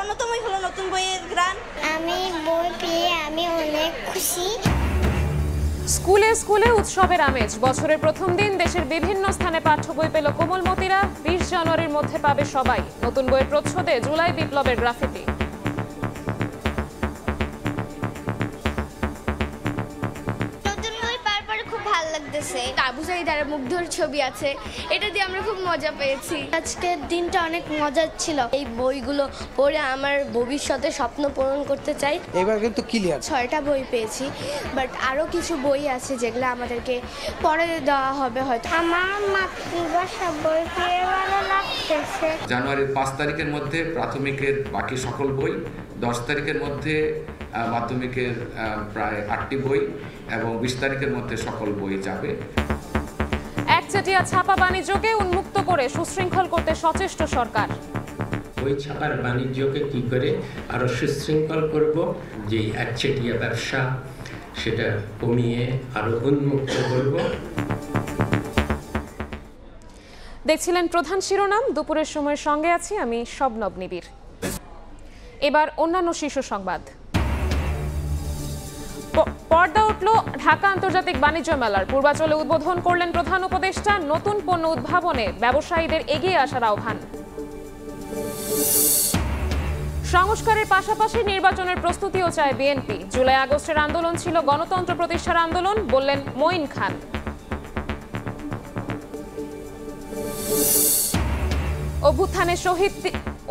অন্যতমই হলো নতুন বইয়ের গ্রান। আমি বই পেয়ে আমি অনেক খুশি। স্কুলে স্কুলে উৎসবের আমেজ। বছরের প্রথম দিন দেশের বিভিন্ন স্থানে পাঠ্য বই পেল কোমলমতিরা। 20 জানুয়ারির মধ্যে পাবে সবাই। নতুন বইয়ের প্রচ্ছদে জুলাই বিপ্লবের গ্রাফিতি। আবু সাঈদের মুগ্ধর ছবি আছে, এটা দিয়ে আমরা খুব মজা পেয়েছি। আজকের দিনটা অনেক মজার ছিল। এই বইগুলো পড়ে আমার ভবিষ্যতে স্বপ্ন পূরণ করতে চাই। এবার কিন্তু ক্লিয়ার 6টা বই পেয়েছি, বাট আরও কিছু বই আছে যেগুলো আমাদেরকে পরে দেওয়া হবে হয়তো। আমার মাতৃভাষা বই পেয়ে ভালো লাগতেছে। জানুয়ারির 5 তারিখের মধ্যে প্রাথমিকের বাকি সকল বই, 10 তারিখের মধ্যে মাধ্যমিকের প্রায় 8টি বই এবং 20 তারিখের মধ্যে সকল বই যাবে। একচেটিয়া ছাপা বাণিজ্যকে উন্মুক্ত করে সুশৃঙ্খল করতে সচেষ্ট সরকার। বই ছাপার বাণিজ্যকে কি করে আরো সুশৃঙ্খল করব, যে একচেটিয়া ব্যবসা সেটা কমিয়ে আরো উন্মুক্ত করব। দেখছিলেন প্রধান শিরোনাম। দুপুরের সময়ের সঙ্গে আছি আমি শবনব নিবিড়। এবার অন্যান্য শীর্ষ সংবাদ। পর্দা উঠল ঢাকা আন্তর্জাতিক বাণিজ্য মেলার। পূর্বাচলে উদ্বোধন করলেন প্রধান উপদেষ্টা। নতুন পণ্য উদ্ভাবনে ব্যবসায়ীদের এগিয়ে আসার আহ্বান। সংস্কারের পাশাপাশি নির্বাচনের প্রস্তুতিও চায় বিএনপি। জুলাই আগস্টের আন্দোলন ছিল গণতন্ত্র প্রতিষ্ঠার আন্দোলন, বললেন মঈন খান। অভ্যুত্থানে শহীদ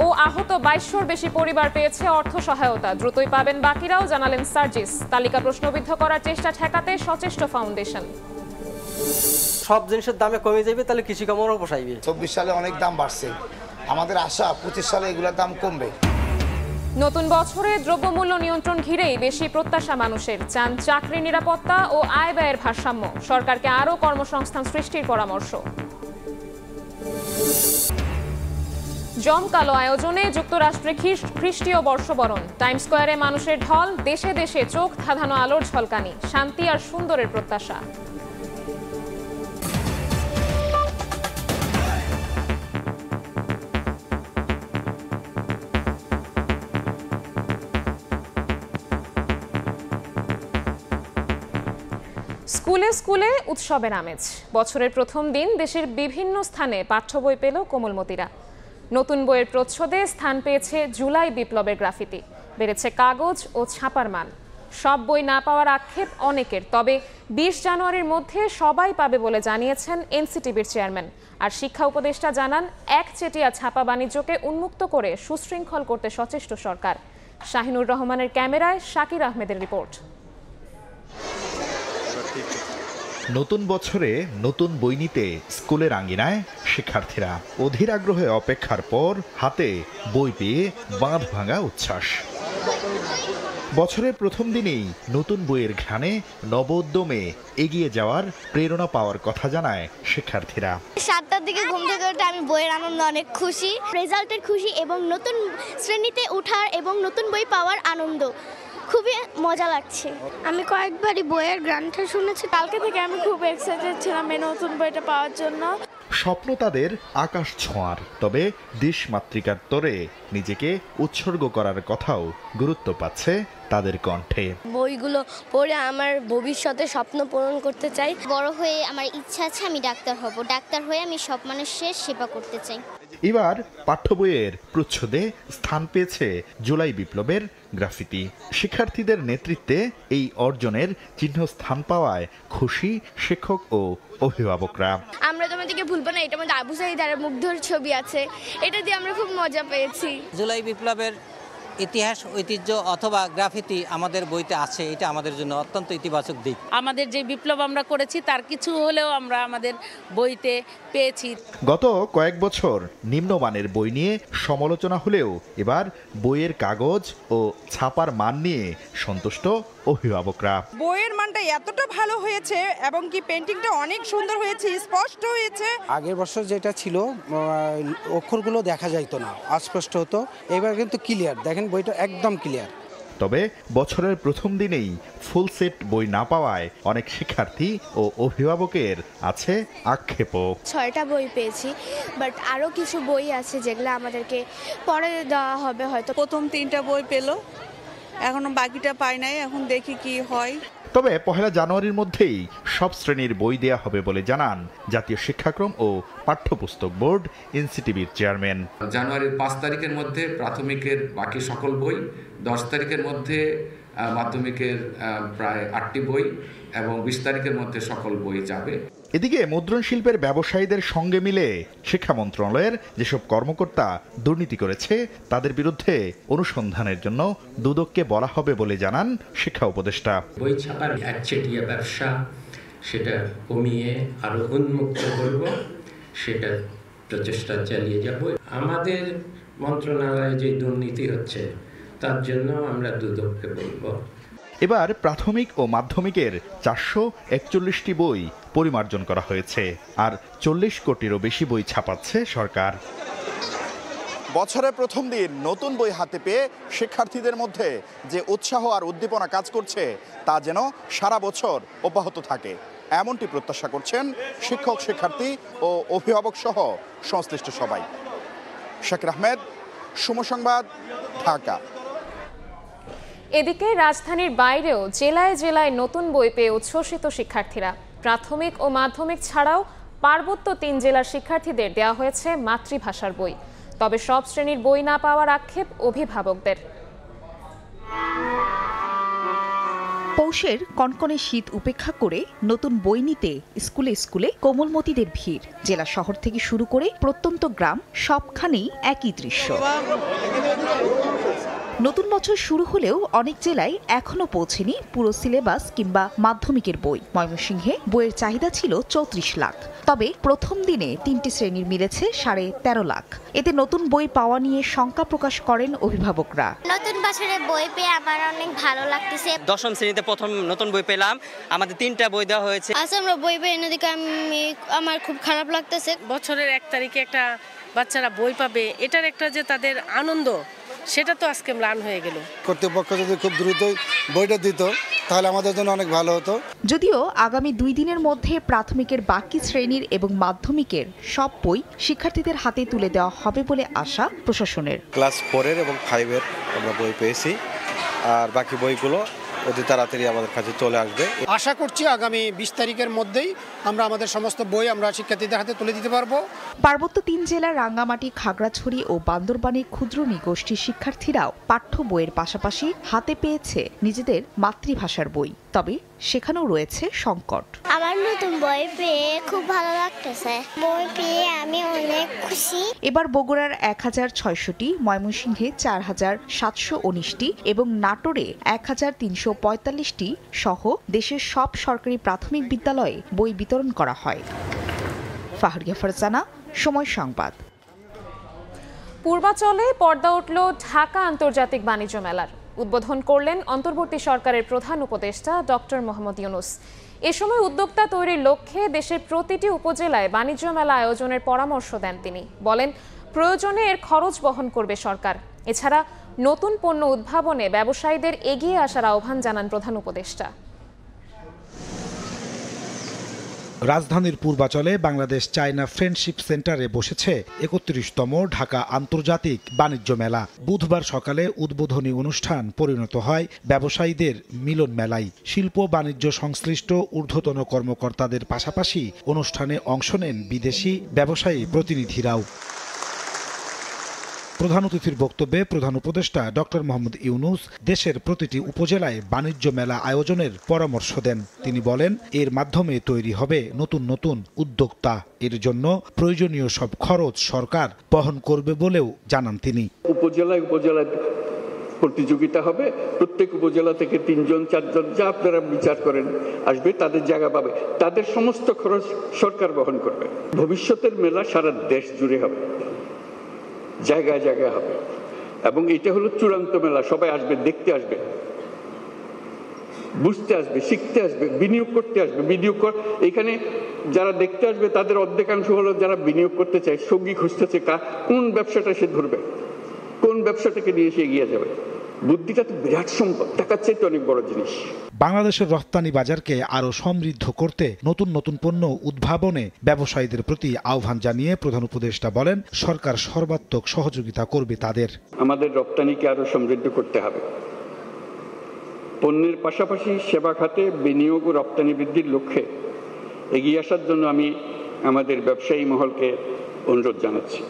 ও আহত 2200-র বেশি পরিবার পেয়েছে অর্থ সহায়তা। দ্রুতই পাবেন বাকিরাও, জানালেন সার্জিস। তালিকা প্রশ্নবিদ্ধ করার চেষ্টা ঠেকাতে সচেষ্ট ফাউন্ডেশন। সব জিনিসের দামে কমে যাবে, তাহলে কৃষি কামড়ও বসাইবে। 24 সালে অনেক দাম বাড়ছে, আমাদের আশা 25 সালে এগুলোর দাম কমবে। নতুন বছরে দ্রব্যমূল্য নিয়ন্ত্রণ ঘিরেই বেশি প্রত্যাশা মানুষের। চান চাকরি নিরাপত্তা ও আয় ব্যয়ের ভারসাম্য। সরকারকে আরও কর্মসংস্থান সৃষ্টির পরামর্শ। জমকালো আয়োজনে যুক্তরাষ্ট্রে খ্রিস্টীয় বর্ষবরণ। টাইম স্কোয়ারে মানুষের ঢল, দেশে দেশে চোখ ধাঁধানো আলোর ঝলকানি। শান্তি আর সুন্দরের প্রত্যাশা। স্কুলে স্কুলে উৎসবের আমেজ। বছরের প্রথম দিন দেশের বিভিন্ন স্থানে পাঠ্য বই পেল কোমলমতিরা। নতুন বইয়ের প্রচ্ছদে স্থান পেয়েছে জুলাই বিপ্লবের গ্রাফিতি। বেড়েছে কাগজ ও ছাপার মান। সব বই না পাওয়ার আক্ষেপ অনেকের, তবে 20 জানুয়ারির মধ্যে সবাই পাবে বলে জানিয়েছেন এনসিটিবির চেয়ারম্যান। আর শিক্ষা উপদেষ্টা জানান, একচেটিয়া ছাপা বাণিজ্যকে উন্মুক্ত করে সুশৃঙ্খল করতে সচেষ্ট সরকার। শাহিনুর রহমানের ক্যামেরায় শাকির আহমেদের রিপোর্ট। নতুন বছরে নতুন বই নিতে স্কুলের আঙ্গিনায় শিক্ষার্থীরা। অধীর আগ্রহে অপেক্ষার পর হাতে বই পেয়ে বাঁধ ভাঙা উচ্ছ্বাস। বছরের প্রথম দিনেই নতুন বইয়ের ঘ্রাণে নবোদ্যমে এগিয়ে যাওয়ার প্রেরণা পাওয়ার কথা জানায় শিক্ষার্থীরা। 7টার দিকে ঘুম থেকে উঠে আমি বইয়ের আনন্দ অনেক খুশি, রেজাল্টের খুশি এবং নতুন শ্রেণীতে ওঠার এবং নতুন বই পাওয়ার আনন্দ খুবই মজা লাগছে। আমি কয়েকবারই বইয়ের গানটা শুনেছি। কালকে থেকে আমি খুব এক্সাইটেড ছিলাম এই নতুন বইটা পাওয়ার জন্য। স্বপ্ন তাদের আকাশ ছোঁয়ার, তবে দেশ মাতৃকার তরে নিজেকে উৎসর্গ করার কথাও গুরুত্ব পাচ্ছে তাদের কণ্ঠে। বইগুলো পড়ে আমার ভবিষ্যতে স্বপ্ন পূরণ করতে চাই। বড় হয়ে আমার ইচ্ছা আছে আমি ডাক্তার হব। ডাক্তার হয়ে আমি সব মানুষের সেবা করতে চাই। এবার পাঠ্য বইয়ের প্রচ্ছদে স্থান পেয়েছে জুলাই বিপ্লবের গ্রাফিতি। শিক্ষার্থীদের নেতৃত্বে এই অর্জনের চিহ্ন স্থান পাওয়ায় খুশি শিক্ষক ও অভিভাবকরা। আমরা তোমাদেরকে ভুলবো না, এটার মধ্যে আবু সাঈদের মুগ্ধর ছবি আছে, এটা দিয়ে আমরা খুব মজা পেয়েছি। জুলাই বিপ্লবের ইতিহাস, ঐতিহ্য অথবা গ্রাফিতি আমাদের বইতে আছে, এটা আমাদের জন্য অত্যন্ত ইতিবাচক দিক। আমাদের যে বিপ্লব আমরা করেছি তার কিছু হলেও আমরা আমাদের বইতে পেয়েছি। গত কয়েক বছর নিম্নমানের বই নিয়ে সমালোচনা হলেও এবার বইয়ের কাগজ ও ছাপার মান নিয়ে সন্তুষ্ট অভিভাবকরা। বইয়ের মানটা এতটা ভালো হয়েছে এবং কি পেন্টিংটা অনেক সুন্দর হয়েছে, স্পষ্ট হয়েছে। আগের বছর যেটা ছিল অক্ষরগুলো দেখা যাইতো না, অস্পষ্ট হতো। এবার কিন্তু ক্লিয়ার, দেখেন বইটা একদম ক্লিয়ার। তবে বছরের প্রথম দিনেই ফুল সেট বই না পাওয়ায় অনেক শিক্ষার্থী ও অভিভাবকের আছে আক্ষেপও। 6টা বই পেয়েছি, বাট আরও কিছু বই আছে যেগুলো আমাদেরকে পরে দেওয়া হবে হয়তো। প্রথম 3টা বই পেলো, এখনো বাকিটা পাই নাই, এখন দেখি কি হয়। তবে 1 জানুয়ারির মধ্যেই সব শ্রেণীর বই দেয়া হবে বলে জানান জাতীয় শিক্ষাক্রম ও পাঠ্যপুস্তক বোর্ড এনসিটিবির চেয়ারম্যান। জানুয়ারির 5 তারিখের মধ্যে প্রাথমিকের বাকি সকল বই, 10 তারিখের মধ্যে মাধ্যমিকের প্রায় 8টি বই এবং 20 তারিখের মধ্যে সকল বই যাবে। এদিকে মুদ্রণ শিল্পের ব্যবসায়ীদের সঙ্গে মিলে শিক্ষা মন্ত্রণালয়ের যেসব কর্মকর্তা দুর্নীতি করেছে তাদের বিরুদ্ধে অনুসন্ধানের জন্য দুদককে বলা হবে বলে জানান শিক্ষা উপদেষ্টা। বই ছাপার একচেটিয়া ব্যবসা সেটা কমিয়ে আরো উন্মুক্ত করব, সেটা প্রচেষ্টা চালিয়ে যাব। আমাদের মন্ত্রণালয়ে যে দুর্নীতি হচ্ছে তার জন্য আমরা দুদককে বলবো। এবার প্রাথমিক ও মাধ্যমিকের 441টি বই পরিমার্জন করা হয়েছে, আর 40 কোটিরও বেশি বই ছাপাচ্ছে সরকার। বছরের প্রথম দিন নতুন বই হাতে পেয়ে শিক্ষার্থীদের মধ্যে যে উৎসাহ আর উদ্দীপনা কাজ করছে তা যেন সারা বছর অব্যাহত থাকে, এমনটি প্রত্যাশা করছেন শিক্ষক, শিক্ষার্থী ও অভিভাবক সহ সংশ্লিষ্ট সবাই। শাকির আহমেদ, সময় সংবাদ, ঢাকা। এদিকে রাজধানীর বাইরেও জেলায় জেলায় নতুন বই পেয়ে উচ্ছ্বসিত শিক্ষার্থীরা। প্রাথমিক ও মাধ্যমিক ছাড়াও পার্বত্য 3 জেলার শিক্ষার্থীদের দেওয়া হয়েছে মাতৃভাষার বই। তবে সব শ্রেণীর বই না পাওয়ার আক্ষেপ অভিভাবকদের। পৌষের কনকনে শীত উপেক্ষা করে নতুন বই নিতে স্কুলে স্কুলে কোমলমতিদের ভিড়। জেলা শহর থেকে শুরু করে প্রত্যন্ত গ্রাম সবখানেই একই দৃশ্য। নতুন বছর শুরু হলেও অনেক জেলায় এখনো পৌঁছেনি পুরো সিলেবাস কিংবা মাধ্যমিকের বই। ময়মনসিংহে বইয়ের চাহিদা ছিল 34 লাখ, তবে প্রথম দিনে 3টি শ্রেণীর মিলেছে 13.5 লাখ। এতে নতুন বই পাওয়া নিয়ে শঙ্কা প্রকাশ করেন অভিভাবকরা। নতুন বছরের বই পেয়ে আমার অনেক ভালো লাগতেছে। 10ম শ্রেণীতে প্রথম নতুন বই পেলাম, আমাদের 3টা বই দেওয়া হয়েছে। আজ আমরা বই পেয়ে এনে দেখে আমার খুব খারাপ লাগতেছে। বছরের 1 তারিখে একটা বাচ্চারা বই পাবে, এটার একটা যে তাদের আনন্দ, সেটা তো আজকে ম্লান হয়ে গেল। কর্তৃপক্ষ যদি খুব দ্রুত বইটা দিত তাহলে আমাদের জন্য অনেক ভালো হতো। যদিও আগামী 2 দিনের মধ্যে প্রাথমিকের বাকি শ্রেণীর এবং মাধ্যমিকের সব বই শিক্ষার্থীদের হাতে তুলে দেওয়া হবে বলে আশা প্রশাসনের। ক্লাস 4 এবং 5 আমরা বই পেয়েছি, আর বাকি বইগুলো অতি তাড়াতাড়ি আমাদের কাছে চলে আসবে। আশা করছি আগামী 20 তারিখের মধ্যেই আমরা আমাদের সমস্ত বই আমরা শিক্ষার্থীদের হাতে তুলে দিতে পারবো। পার্বত্য 3 জেলার রাঙ্গামাটি, খাগড়াছড়ি ও বান্দরবানের ক্ষুদ্র নৃগোষ্ঠীর শিক্ষার্থীরাও পাঠ্য বইয়ের পাশাপাশি হাতে পেয়েছে নিজেদের মাতৃভাষার বই। তবে সেখানেও রয়েছে সংকট। আমার নতুন বই পেয়ে খুব ভালো লাগতেছে। বই পেয়ে আমি অনেক খুশি। এবার বগুড়ার 1006টি, ময়মনসিংহে 4719টি এবং নাটোরে 1345টি সহ দেশের সব সরকারি প্রাথমিক বিদ্যালয়ে বই বিতরণ করা হয়। ফাহরিয়া ফারজানা, সময় সংবাদ। পূর্বাচলে পর্দা উঠল ঢাকা আন্তর্জাতিক বাণিজ্য মেলার। উদ্বোধন করলেন অন্তর্বর্তী সরকারের প্রধান উপদেষ্টা ডক্টর মোহাম্মদ ইউনূস। এ সময় উদ্যোক্তা তৈরির লক্ষ্যে দেশের প্রতিটি উপজেলায় বাণিজ্য মেলা আয়োজনের পরামর্শ দেন তিনি। বলেন, প্রয়োজনে এর খরচ বহন করবে সরকার। এছাড়া নতুন পণ্য উদ্ভাবনে ব্যবসায়ীদের এগিয়ে আসার আহ্বান জানান প্রধান উপদেষ্টা। রাজধানীর পূর্বাচলে বাংলাদেশ চায়না ফ্রেন্ডশিপ সেন্টারে বসেছে 31তম ঢাকা আন্তর্জাতিক বাণিজ্য মেলা। বুধবার সকালে উদ্বোধনী অনুষ্ঠান পরিণত হয় ব্যবসায়ীদের মিলন মেলায়। শিল্প বাণিজ্য সংশ্লিষ্ট ঊর্ধ্বতন কর্মকর্তাদের পাশাপাশি অনুষ্ঠানে অংশ নেন বিদেশি ব্যবসায়ী প্রতিনিধিরাও। প্রধান অতিথির বক্তব্যে প্রধান উপদেষ্টা ডক্টর মোহাম্মদ ইউনূস দেশের প্রতিটি উপজেলায় বাণিজ্য মেলা আয়োজনের পরামর্শ দেন। তিনি বলেন, এর মাধ্যমে তৈরি হবে নতুন নতুন উদ্যোক্তা। এর জন্য প্রয়োজনীয় সব খরচ সরকার বহন করবে বলেও জানান তিনি। উপজেলায় উপজেলায় প্রতিযোগিতা হবে, প্রত্যেক উপজেলা থেকে 3জন 4জন যা আপনারা বিচার করেন আসবে, তাদের জায়গা পাবে, তাদের সমস্ত খরচ সরকার বহন করবে। ভবিষ্যতের মেলা সারা দেশ জুড়ে হবে, জায়গায় জায়গায় হবে, এবং এটা হলো চূড়ান্ত মেলা। সবাই আসবে, দেখতে আসবে, বুঝতে আসবে, শিখতে আসবে, বিনিয়োগ করতে আসবে। এখানে যারা দেখতে আসবে তাদের অর্ধেকাংশ হলো যারা বিনিয়োগ করতে চায়, সঙ্গী খুঁজতেছে কোন ব্যবসাটা সে ধরবে, কোন ব্যবসাটাকে নিয়ে সে এগিয়ে যাবে। বুদ্ধিটা তো বিরাট সম্পদ, টাকার চাইতে অনেক বড় জিনিস। বাংলাদেশের রপ্তানি বাজারকে আরও সমৃদ্ধ করতে নতুন নতুন পণ্য উদ্ভাবনে ব্যবসায়ীদের প্রতি আহ্বান জানিয়ে প্রধান উপদেষ্টা বলেন, সরকার সর্বাত্মক সহযোগিতা করবে তাদের। আমাদের রপ্তানিকে আরো সমৃদ্ধ করতে হবে। পণ্যের পাশাপাশি সেবা খাতে বিনিয়োগ ও রপ্তানি বৃদ্ধির লক্ষ্যে এগিয়ে আসার জন্য আমি আমাদের ব্যবসায়ী মহলকে অনুরোধ জানাচ্ছি।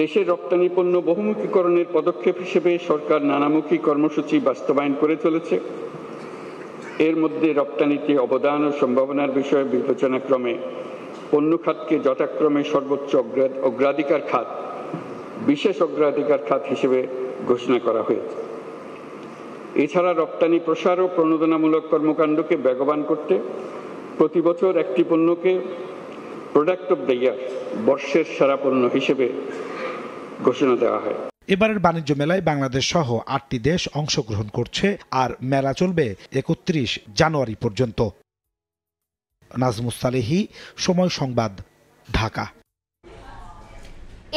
দেশের রপ্তানি পণ্য বহুমুখীকরণের পদক্ষেপ হিসেবে সরকার নানামুখী কর্মসূচি বাস্তবায়ন করে চলেছে। এর মধ্যে রপ্তানিতে অবদান ও সম্ভাবনার বিষয়ে বিবেচনাক্রমে পণ্য খাতকে যথাক্রমে সর্বোচ্চ অগ্রাধিকার খাত, বিশেষ অগ্রাধিকার খাত হিসেবে ঘোষণা করা হয়েছে। এছাড়া রপ্তানি প্রসার ও প্রণোদনামূলক কর্মকাণ্ডকে বেগবান করতে প্রতি বছর একটি পণ্যকে প্রোডাক্ট অব দ্য ইয়ার, বর্ষের সেরা পণ্য হিসেবে ঘোষণা দেওয়া হয়। এবারের বাণিজ্য মেলায় বাংলাদেশ সহ 8টি দেশ অংশগ্রহণ করছে, আর মেলা চলবে 31 জানুয়ারি পর্যন্ত। নাজমুস সালেহী, সময় সংবাদ, ঢাকা।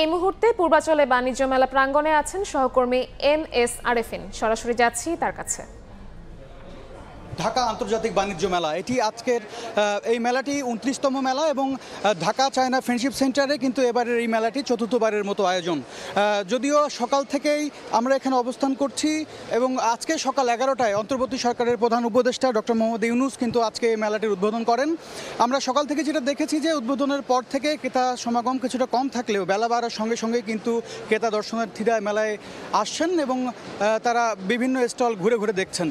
এই মুহূর্তে পূর্বাচলে বাণিজ্য মেলা প্রাঙ্গণে আছেন সহকর্মী MS আরেফিন। সরাসরি যাচ্ছি তার কাছে। ঢাকা আন্তর্জাতিক বাণিজ্য মেলা, এটি আজকের এই মেলাটি 29তম মেলা এবং ঢাকা চায়না ফ্রেন্ডশিপ সেন্টারে কিন্তু এবারের এই মেলাটি চতুর্থবারের মতো আয়োজন। যদিও সকাল থেকেই আমরা এখানে অবস্থান করছি এবং আজকে সকাল 11টায় অন্তর্বর্তী সরকারের প্রধান উপদেষ্টা ডক্টর মোহাম্মদ ইউনূস কিন্তু আজকে এই মেলাটির উদ্বোধন করেন। আমরা সকাল থেকে যেটা দেখেছি যে উদ্বোধনের পর থেকে ক্রেতা সমাগম কিছুটা কম থাকলেও বেলা বাড়ার সঙ্গে সঙ্গে কিন্তু ক্রেতা দর্শনার্থীরা মেলায় আসছেন এবং তারা বিভিন্ন স্টল ঘুরে ঘুরে দেখছেন।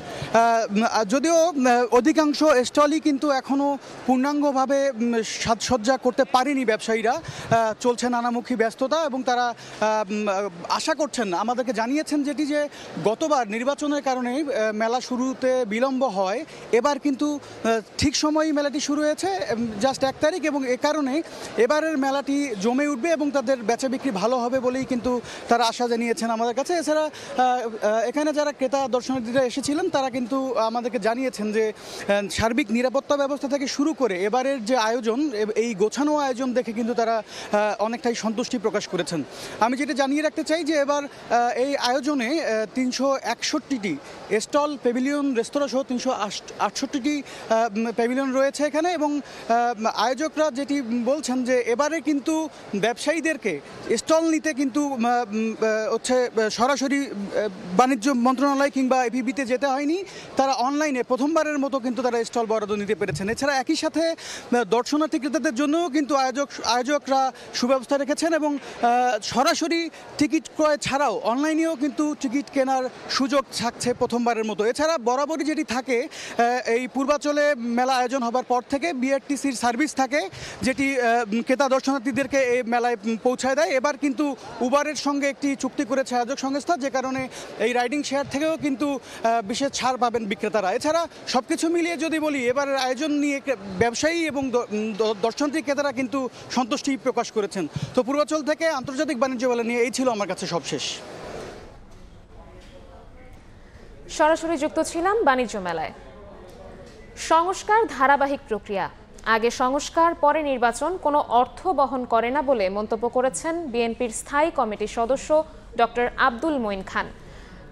যদিও অধিকাংশ স্টলই কিন্তু এখনও পূর্ণাঙ্গভাবে সাজসজ্জা করতে পারেনি ব্যবসায়ীরা, চলছে নানামুখী ব্যস্ততা এবং তারা আশা করছেন, আমাদেরকে জানিয়েছেন যেটি যে গতবার নির্বাচনের কারণে মেলা শুরুতে বিলম্ব হয়, এবার কিন্তু ঠিক সময়েই মেলাটি শুরু হয়েছে, জাস্ট 1 তারিখ, এবং এ কারণে এবারের মেলাটি জমে উঠবে এবং তাদের বেচা বিক্রি ভালো হবে বলেই কিন্তু তারা আশা জানিয়েছেন আমাদের কাছে। এছাড়া এখানে যারা ক্রেতা দর্শনার্থীরা এসেছিলেন তারা কিন্তু আমাদেরকে জানিয়েছেন যে সার্বিক নিরাপত্তা ব্যবস্থা থেকে শুরু করে এবারের যে আয়োজন, এই গোছানো আয়োজন দেখে কিন্তু তারা অনেকটাই সন্তুষ্টি প্রকাশ করেছেন। আমি যেটা জানিয়ে রাখতে চাই যে এবার এই আয়োজনে 361টি স্টল, প্যাভিলিয়ন, রেস্তোরাঁ সহ 368টি প্যাভিলিয়ন রয়েছে এখানে, এবং আয়োজকরা যেটি বলছেন যে এবারে কিন্তু ব্যবসায়ীদেরকে স্টল নিতে কিন্তু হচ্ছে সরাসরি বাণিজ্য মন্ত্রণালয় কিংবা এপিবিতে যেতে হয়নি, তারা অনলাইনে প্রথমবারের মতো কিন্তু তারা স্টল বরাদ্দ নিতে পেরেছেন। এছাড়া একই সাথে দর্শনার্থী ক্রেতাদের জন্যও কিন্তু আয়োজকরা সুব্যবস্থা রেখেছেন এবং সরাসরি টিকিট ক্রয় ছাড়াও অনলাইনেও কিন্তু টিকিট কেনার সুযোগ থাকছে প্রথমবারের মতো। এছাড়া বরাবরই যেটি থাকে, এই পূর্বাচলে মেলা আয়োজন হবার পর থেকে বিআরটিসির সার্ভিস থাকে, যেটি ক্রেতা দর্শনার্থীদেরকে এই মেলায় পৌঁছায় দেয়। এবার কিন্তু উবারের সঙ্গে একটি চুক্তি করেছে আয়োজক সংস্থা, যে কারণে এই রাইডিং শেয়ার থেকেও কিন্তু বিশেষ ছাড় পাবেন বিক্রেতারা। এছাড়া সবকিছু মিলিয়ে যদি বলি, এবারের আয়োজন নিয়ে ব্যবসায়ী এবং দর্শনার্থী ক্রেতারা কিন্তু সন্তুষ্টি প্রকাশ করেছেন। তো পূর্বাচল থেকে আন্তর্জাতিক বাণিজ্য মেলা নিয়ে এই ছিল আমার কাছে সবশেষ। সরাসরি যুক্ত ছিলাম বাণিজ্য মেলায়। সংস্কার ধারাবাহিক প্রক্রিয়া, আগে সংস্কার পরে নির্বাচন কোনো অর্থ বহন করে না বলে মন্তব্য করেছেন বিএনপির স্থায়ী কমিটির সদস্য ডক্টর আব্দুল মঈন খান।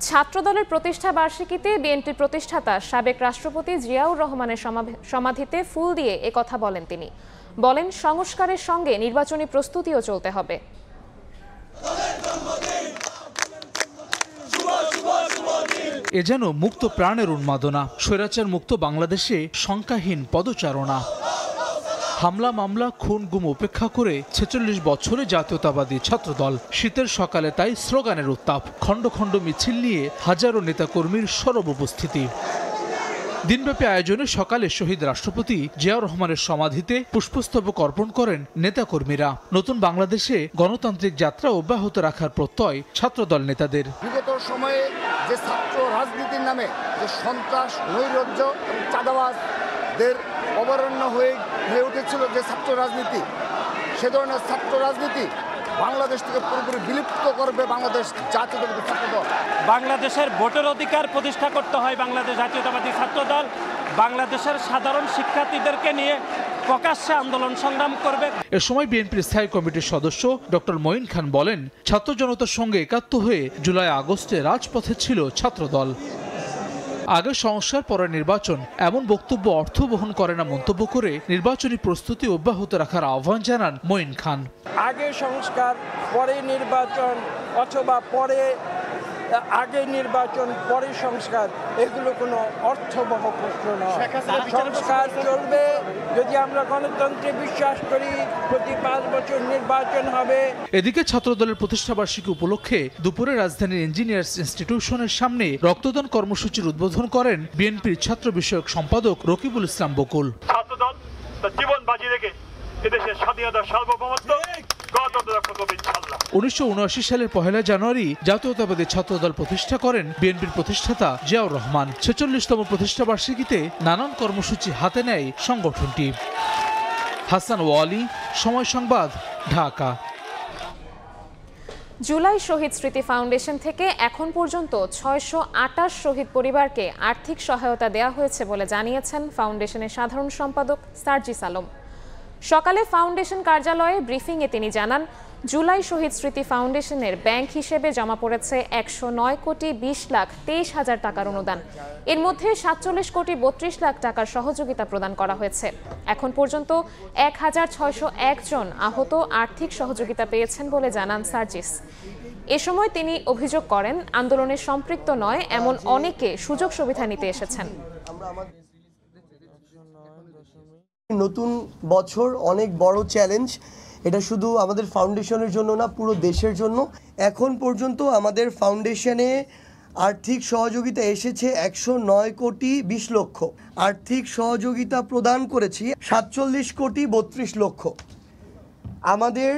ছাত্রদলের প্রতিষ্ঠা বার্ষিকীতে বিএনপির প্রতিষ্ঠাতা সাবেক রাষ্ট্রপতি জিয়াউর রহমানের সমাধিতে ফুল দিয়ে একথা বলেন তিনি। বলেন, সংস্কারের সঙ্গে নির্বাচনী প্রস্তুতিও চলতে হবে। এ যেন মুক্ত প্রাণের উন্মাদনা, স্বৈরাচার মুক্ত বাংলাদেশে সংখ্যাহীন পদচারণা। হামলা, মামলা, খুন, গুম উপেক্ষা করে 46 বছরে জাতীয়তাবাদী ছাত্রদল। শীতের সকালে তাই স্লোগানের উত্তাপ, খণ্ড খণ্ড মিছিল নিয়ে হাজারো নেতাকর্মীর সরব উপস্থিতি। দিনব্যাপী আয়োজনে সকালে শহীদ রাষ্ট্রপতি জিয়াউর রহমানের সমাধিতে পুষ্পস্তবক অর্পণ করেন নেতাকর্মীরা। নতুন বাংলাদেশে গণতান্ত্রিক যাত্রা অব্যাহত রাখার প্রত্যয় ছাত্রদল নেতাদের। বিগত সময়ে যে ছাত্র রাজনীতির নামে যে সন্ত্রাস, নৈরাজ্য এবং চাঁদাবাজদের অবরণ্য হয়ে উঠেছিল যে ছাত্র রাজনীতি, সে ধরনের ছাত্র রাজনীতি বাংলাদেশ থেকে পুরোপুরি বিলুপ্ত করবে বাংলাদেশ জাতীয়তাবাদী ছাত্রদল। বাংলাদেশের ভোটের অধিকার প্রতিষ্ঠা করতে হয় বাংলাদেশ জাতীয়তাবাদী ছাত্রদল। বাংলাদেশের সাধারণ শিক্ষার্থীদেরকে নিয়ে প্রকাশ্যে আন্দোলন সংগ্রাম করবে। এ সময় বিএনপির স্থায়ী কমিটির সদস্য ডক্টর মঈন খান বলেন, ছাত্র জনতার সঙ্গে একাত্ম হয়ে জুলাই আগস্টে রাজপথে ছিল ছাত্রদল। আগে সংস্কার পরে নির্বাচন এমন বক্তব্য অর্থ বহন করে না মন্তব্য করে নির্বাচনী প্রস্তুতি অব্যাহত রাখার আহ্বান জানান মঈন খান। আগে সংস্কার পরে নির্বাচন অথবা আগে নির্বাচন পরে সংস্কার, এগুলো কোনো অর্থবহ প্রশ্ন নয়। সংস্কার চলবে যদি আমরা গণতন্ত্রে বিশ্বাস করি, প্রতি 5 বছর নির্বাচন হবে। এদিকে ছাত্রদলের প্রতিষ্ঠাবার্ষিকী উপলক্ষে দুপুরে রাজধানীর ইঞ্জিনিয়ার্স ইনস্টিটিউশনের সামনে রক্তদান কর্মসূচির উদ্বোধন করেন বিএনপির ছাত্র বিষয়ক সম্পাদক রকিবুল ইসলাম বকুল। ছাত্রদল তার জীবন বাজি রেখে এদেশের স্বাধীনতার সার্বভৌমত্ব 1979 সালের 1 জানুয়ারি জাতীয়তাবাদী ছাত্রদল প্রতিষ্ঠা করেন বিএনপির প্রতিষ্ঠাতা জিয়াউর রহমান। 46তম প্রতিষ্ঠা বার্ষিকীতে নানান কর্মসূচি হাতে নেয় সংগঠনটি। হাসান ওয়ালি, সময় সংবাদ, ঢাকা। জুলাই শহীদ স্মৃতি ফাউন্ডেশন থেকে এখন পর্যন্ত 628 শহীদ পরিবারকে আর্থিক সহায়তা দেওয়া হয়েছে বলে জানিয়েছেন ফাউন্ডেশনের সাধারণ সম্পাদক সার্জিস আলম। সকালে ফাউন্ডেশন কার্যালয়ে ব্রিফিংয়ে তিনি জানান, জুলাই শহীদ স্মৃতি ফাউন্ডেশনের ব্যাংক হিসেবে জমা পড়েছে 109,20,23,000 টাকার অনুদান। এর মধ্যে 47,32,00,000 টাকার সহযোগিতা প্রদান করা হয়েছে। এখন পর্যন্ত 1,601 জন আহত আর্থিক সহযোগিতা পেয়েছেন বলে জানান সার্জিস। এ সময় তিনি অভিযোগ করেন, আন্দোলনে সম্পৃক্ত নয় এমন অনেকে সুযোগ সুবিধা নিতে এসেছেন। নতুন বছর অনেক বড় চ্যালেঞ্জ, এটা শুধু আমাদের ফাউন্ডেশনের জন্য না, পুরো দেশের জন্য। এখন পর্যন্ত আমাদের ফাউন্ডেশনে আর্থিক সহযোগিতা এসেছে 109,20,00,000। আর্থিক সহযোগিতা প্রদান করেছি 47,32,00,000। আমাদের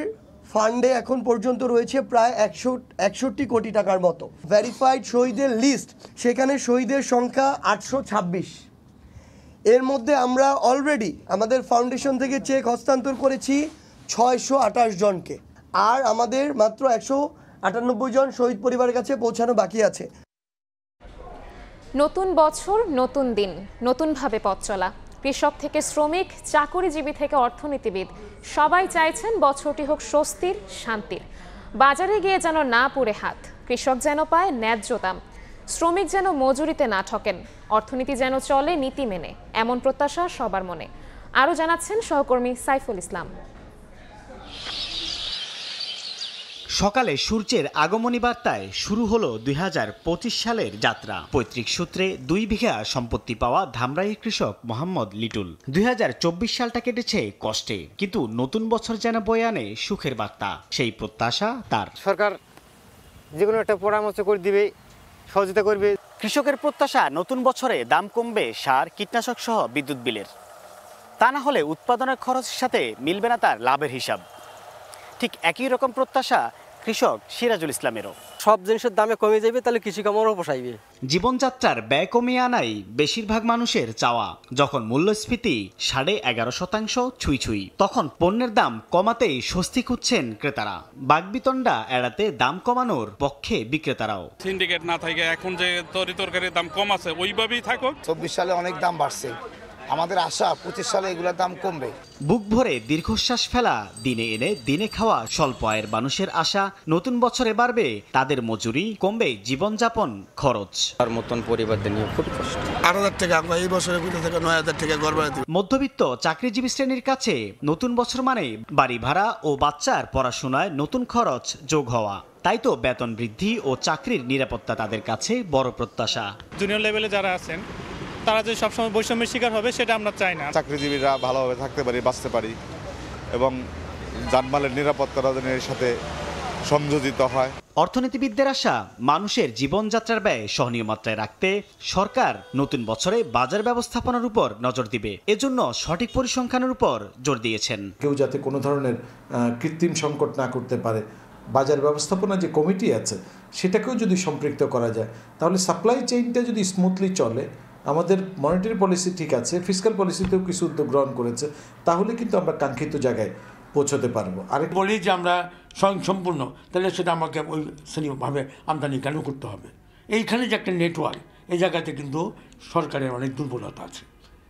ফান্ডে এখন পর্যন্ত রয়েছে প্রায় 61 কোটি টাকার মতো। ভেরিফাইড শহীদের লিস্ট, সেখানে শহীদের সংখ্যা 826। এর মধ্যে আমরা অলরেডি আমাদের ফাউন্ডেশন থেকে চেক হস্তান্তর করেছি 628 জনকে, আর আমাদের মাত্র 198 জন শহীদ পরিবারের কাছে পৌঁছানো বাকি আছে। নতুন বছর, নতুন দিন, নতুনভাবে পথ চলা। কৃষক থেকে শ্রমিক, চাকরিজীবী থেকে অর্থনীতিবিদ, সবাই চাইছেন বছরটি হোক স্বস্তির, শান্তির। বাজারে গিয়ে যেন না পুড়ে হাত, কৃষক যেন পায় ন্যায্য দাম, শ্রমিক যেন মজুরিতে না ঠকেন, অর্থনীতি যেন চলে নীতি মেনে, এমন প্রত্যাশা সবার মনে। আরও জানাচ্ছেন সহকর্মী সাইফুল ইসলাম। সকালে সূর্যের আগমনী বার্তায় শুরু হলো 2025 সালের যাত্রা। পৈতৃক সূত্রে 2 বিঘা সম্পত্তি পাওয়া ধামরাইয়ের কৃষক মোহাম্মদ লিটুল 2024 সালটা কেটেছে কষ্টে, কিন্তু নতুন বছর যেন বয়ে আনে সুখের বার্তা, সেই প্রত্যাশা তার। সরকার যে কোনো একটা পরামর্শ করে দিবে, সহযোগিতা করবে। কৃষকের প্রত্যাশা, নতুন বছরে দাম কমবে সার, কীটনাশক সহ বিদ্যুৎ বিলের। তা না হলে উৎপাদনের খরচের সাথে মিলবে না তার লাভের হিসাব। ঠিক একই রকম প্রত্যাশা কৃষক সিরাজুল ইসলামেরও। সব জিনিসের দামে কমে যাবে, তাহলে কৃষিকামও পোষাইবে। জীবনযাত্রার ব্যয় কমিয়ে আনাই বেশিরভাগ মানুষের চাওয়া। যখন মূল্যস্ফীতি 11.5% ছুঁই, তখন পণ্যের দাম কমাতেই স্বস্তি খুঁজছেন ক্রেতারা। বাগবিতণ্ডা এড়াতে দাম কমানোর পক্ষে বিক্রেতারাও। সিন্ডিকেট না থাকে, এখন যে তরকারির দাম কম আছে ওইভাবেই থাকুক। 24 সালে অনেক দাম বাড়ছে, আমাদের আশা 25 সালে এগুলোর দাম কমবে। বুক ভরে দীর্ঘশ্বাস ফেলা, দিনে এনে দিনে খাওয়া স্বল্প আয়ের মানুষের আশা, নতুন বছরে বাড়বে তাদের মজুরি, কমবে জীবনযাপন খরচ। আর মতন পরিবারদের নিয়ে খুব কষ্ট। 8,000 টাকা এই বছরে থেকে 9,000 টাকা ঘর ভাড়া দিই। মধ্যবিত্ত চাকরিজীবী শ্রেণীর কাছে নতুন বছর মানে বাড়ি ভাড়া ও বাচ্চার পড়াশোনায় নতুন খরচ যোগ হওয়া। তাই তো বেতন বৃদ্ধি ও চাকরির নিরাপত্তা তাদের কাছে বড় প্রত্যাশা। জুনিয়র লেভেলে যারা আছেন তারা যে সবসময় বৈষম্যের শিকার হবে সেটা আমরা চাই না। চাকরিজীবীরা ভালোভাবে থাকতে পারি, বাঁচতে পারি এবং জানমালের নিরাপত্তার সাথে সংযোজিত হয়। অর্থনীতিবিদদের আশা, মানুষের জীবনযাত্রার ব্যয় সহনীয় মাত্রায় রাখতে সরকার নতুন বছরে বাজার ব্যবস্থাপনার উপর নজর দিবে। এজন্য সঠিক পরিসংখ্যানের উপর জোর দিয়েছেন। কেউ যাতে কোনো ধরনের কৃত্রিম সংকট না করতে পারে, বাজার ব্যবস্থাপনা যে কমিটি আছে সেটাকেও যদি সম্পৃক্ত করা যায়, তাহলে সাপ্লাই চেইনটা যদি স্মুথলি চলে, আমাদের মনিটারি পলিসি ঠিক আছে, ফিসক্যাল পলিসিতেও কিছু উদ্যোগ গ্রহণ করেছে, তাহলে কিন্তু আমরা কাঙ্ক্ষিত জায়গায় পৌঁছতে পারবো। আরেক বলি যে আমরা স্বয়ংসম্পূর্ণ, তাহলে সেটা আমাকে ওই শ্রেণীভাবে আমদানি কেন করতে হবে? এইখানে যে একটা নেটওয়ার্ক, এই জায়গাতে কিন্তু সরকারের অনেক দুর্বলতা আছে,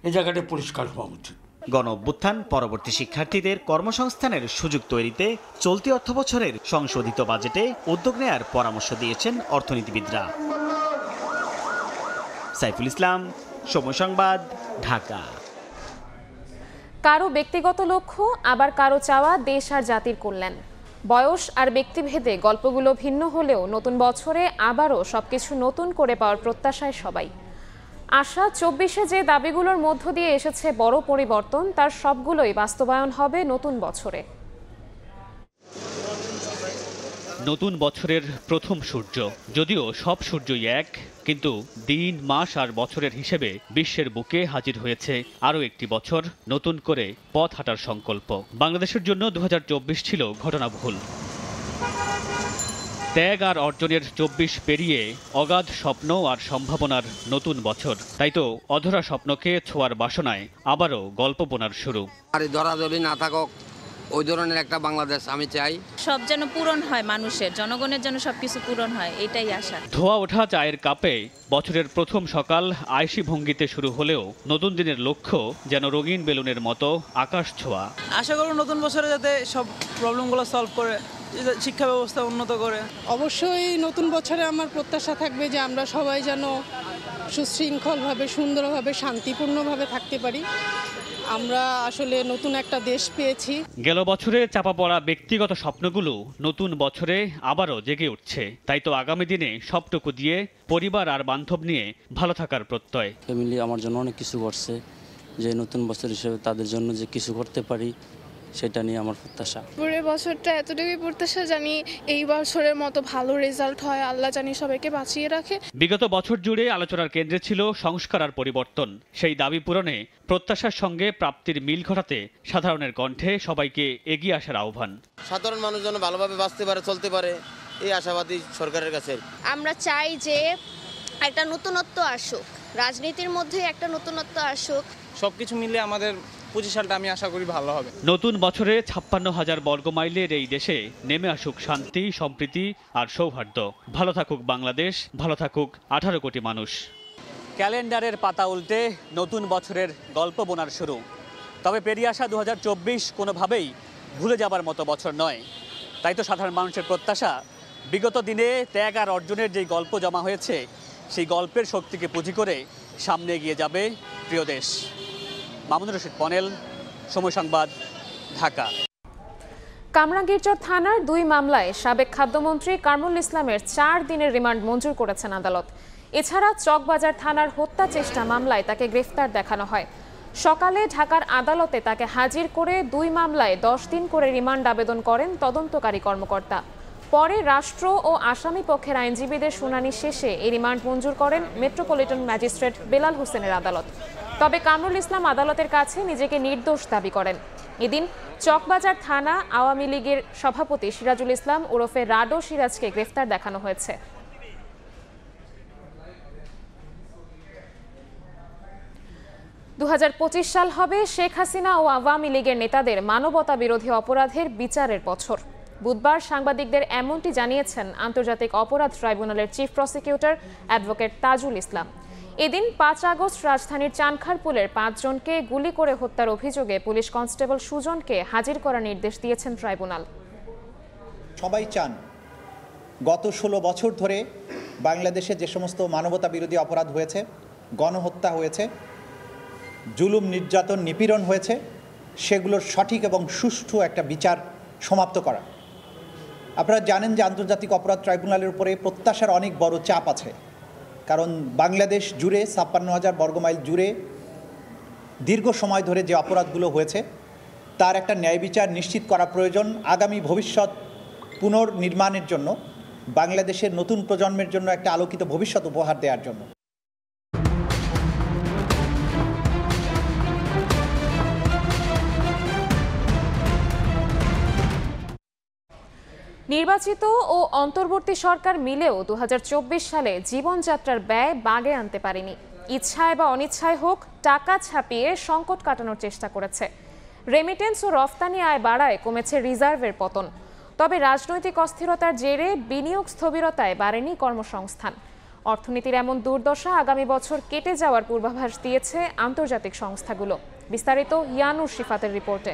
এই জায়গাটা পরিষ্কার হওয়া উচিত। গণঅভ্যুত্থান পরবর্তী শিক্ষার্থীদের কর্মসংস্থানের সুযোগ তৈরিতে চলতি অর্থবছরের সংশোধিত বাজেটে উদ্যোগ নেয়ার পরামর্শ দিয়েছেন অর্থনীতিবিদরা। সাইফুল ইসলাম, সময় সংবাদ, ঢাকা। কারো ব্যক্তিগত লক্ষ্য, আবার কারো চাওয়া দেশ আর জাতির কল্যাণ। বয়স আর ব্যক্তিভেদে গল্পগুলো ভিন্ন হলেও নতুন বছরে আবারও সবকিছু নতুন করে পাওয়ার প্রত্যাশায় সবাই। আশা 24-এ যে দাবিগুলোর মধ্য দিয়ে এসেছে বড় পরিবর্তন, তার সবগুলোই বাস্তবায়ন হবে নতুন বছরে। নতুন বছরের প্রথম সূর্য, যদিও সব সূর্যই এক, কিন্তু দিন, মাস আর বছরের হিসেবে বিশ্বের বুকে হাজির হয়েছে আরও একটি বছর, নতুন করে পথ হাঁটার সংকল্প। বাংলাদেশের জন্য 2024 ছিল ঘটনাবহুল। ত্যাগ আর অর্জনের 24 পেরিয়ে অগাধ স্বপ্ন আর সম্ভাবনার নতুন বছর। তাই তো অধরা স্বপ্নকে ছোঁয়ার বাসনায় আবারও গল্প বোনার শুরু। আর ধরাধরি না থাকক, ওই ধরনের একটা বাংলাদেশ আমি চাই। সব যেন পূরণ হয়, মানুষের, জনগণের যেন সবকিছু পূরণ হয়, এটাই আশা। ধোয়া ওঠা চায়ের কাপে বছরের প্রথম সকাল আয়েশি ভঙ্গিতে শুরু হলেও নতুন দিনের লক্ষ্য যেন রঙিন বেলুনের মতো আকাশ ছোঁয়া। আশা করব নতুন বছরে যাতে সব প্রবলেমগুলো সলভ করে, শিক্ষা ব্যবস্থা উন্নত করে। অবশ্যই নতুন বছরে আমার প্রত্যাশা থাকবে যে আমরা সবাই যেন সুশৃঙ্খলভাবে, সুন্দরভাবে, শান্তিপূর্ণভাবে থাকতে পারি। আমরা আসলে নতুন একটা দেশ পেয়েছি। গেল বছরে চাপা পড়া ব্যক্তিগত স্বপ্নগুলো নতুন বছরে আবারও জেগে উঠছে। তাই তো আগামী দিনে সবটুকু দিয়ে পরিবার আর বান্ধব নিয়ে ভালো থাকার প্রত্যয়। ফ্যামিলি আমার জন্য অনেক কিছু করছে, যে নতুন বছর হিসেবে তাদের জন্য যে কিছু করতে পারি সেটা নিয়ে আমার প্রত্যাশা। পুরো বছরটা এতটুকুই প্রত্যাশা, জানি এই বছরের মতো ভালো রেজাল্ট হয়, আল্লাহ জানি সবাইকে বাঁচিয়ে রাখে। বিগত বছর জুড়ে আলোচনার কেন্দ্রে ছিল সংস্কার আর পরিবর্তন। সেই দাবি পূরণে প্রত্যাশার সঙ্গে প্রাপ্তির মিল ঘটাতে সাধারণের কণ্ঠে সবাইকে এগিয়ে আসার আহ্বান। সাধারণ মানুষ যেন ভালোভাবে বাঁচতে পারে, চলতে পারে, এই আশাবাদী সরকারের কাছে। আমরা চাই যে একটা নতুনত্ব আসুক, রাজনীতির মধ্যে একটা নতুনত্ব আসুক। সবকিছু মিলে আমাদের 25 সালটা আমি আশা করি ভালো হবে। নতুন বছরে 56,000 বর্গমাইলের এই দেশে নেমে আসুক শান্তি, সম্প্রীতি আর সৌহার্দ্য। ভালো থাকুক বাংলাদেশ, ভালো থাকুক 18 কোটি মানুষ। ক্যালেন্ডারের পাতা উল্টে নতুন বছরের গল্প বোনার শুরু। তবে পেরিয়ে আসা 2024 কোনোভাবেই ভুলে যাবার মতো বছর নয়। তাই তো সাধারণ মানুষের প্রত্যাশা, বিগত দিনে ত্যাগ আর অর্জনের যেই গল্প জমা হয়েছে, সেই গল্পের শক্তিকে পুঁজি করে সামনে এগিয়ে যাবে প্রিয় দেশ। মামুনুর রশিদ পনেল, সময় সংবাদ, ঢাকা। কামরাঙ্গীরচর থানার 2 মামলায় সাবেক খাদ্যমন্ত্রী কামরুল ইসলামের 4 দিনের রিমান্ড মঞ্জুর করেছেন আদালত। এছাড়া চকবাজার থানার হত্যা চেষ্টা মামলায় তাকে গ্রেফতার দেখানো হয়। সকালে ঢাকার আদালতে তাকে হাজির করে 2 মামলায় 10 দিন করে রিমান্ড আবেদন করেন তদন্তকারী কর্মকর্তা। পরে রাষ্ট্র ও আসামি পক্ষের আইনজীবীদের শুনানি শেষে এই রিমান্ড মঞ্জুর করেন মেট্রোপলিটন ম্যাজিস্ট্রেট বেলাল হোসেনের আদালত। তবে কামরুল ইসলাম আদালতের কাছে নিজেকে নির্দোষ দাবি করেন। এদিন চকবাজার থানা আওয়ামী লীগের সভাপতি সিরাজুল ইসলাম ওরফে রাডো সিরাজকে গ্রেফতার দেখানো হয়েছে। দু 2025 সাল হবে শেখ হাসিনা ও আওয়ামী লীগের নেতাদের মানবতা বিরোধী অপরাধের বিচারের বছর। বুধবার সাংবাদিকদের এমনটি জানিয়েছেন আন্তর্জাতিক অপরাধ ট্রাইব্যুনালের chief prosecutor advocate Tajul Islam. এদিন 5 আগস্ট রাজধানীর চানখারপুলের 5 জনকে গুলি করে হত্যার অভিযোগে পুলিশ কনস্টেবল সুজনকে হাজির করার নির্দেশ দিয়েছেন ট্রাইব্যুনাল। সবাই চান গত 16 বছর ধরে বাংলাদেশে যে সমস্ত মানবতা বিরোধী অপরাধ হয়েছে, গণহত্যা হয়েছে, জুলুম, নির্যাতন, নিপীড়ন হয়েছে, সেগুলোর সঠিক এবং সুষ্ঠু একটা বিচার সমাপ্ত করা। আপনারা জানেন যে আন্তর্জাতিক অপরাধ ট্রাইব্যুনালের উপরে প্রত্যাশার অনেক বড় চাপ আছে, কারণ বাংলাদেশ জুড়ে 56,000 বর্গমাইল জুড়ে দীর্ঘ সময় ধরে যে অপরাধগুলো হয়েছে তার একটা ন্যায় বিচার নিশ্চিত করা প্রয়োজন। আগামী ভবিষ্যৎ পুনর্নির্মাণের জন্য, বাংলাদেশের নতুন প্রজন্মের জন্য একটা আলোকিত ভবিষ্যৎ উপহার দেওয়ার জন্য। নির্বাচিত ও অন্তর্বর্তী সরকার মিলেও 2024 সালে জীবনযাত্রার ব্যয় বাগে আনতে পারেনি। ইচ্ছায় বা অনিচ্ছায় হোক, টাকা ছাপিয়ে সংকট কাটানোর চেষ্টা করেছে। রেমিটেন্স ও রফতানি আয় বাড়ায় কমেছে রিজার্ভের পতন। তবে রাজনৈতিক অস্থিরতার জেরে বিনিয়োগ স্থবিরতায় বাড়েনি কর্মসংস্থান। অর্থনীতির এমন দুর্দশা আগামী বছর কেটে যাওয়ার পূর্বাভাস দিয়েছে আন্তর্জাতিক সংস্থাগুলো। বিস্তারিত ইয়ানুর শিফাতের রিপোর্টে।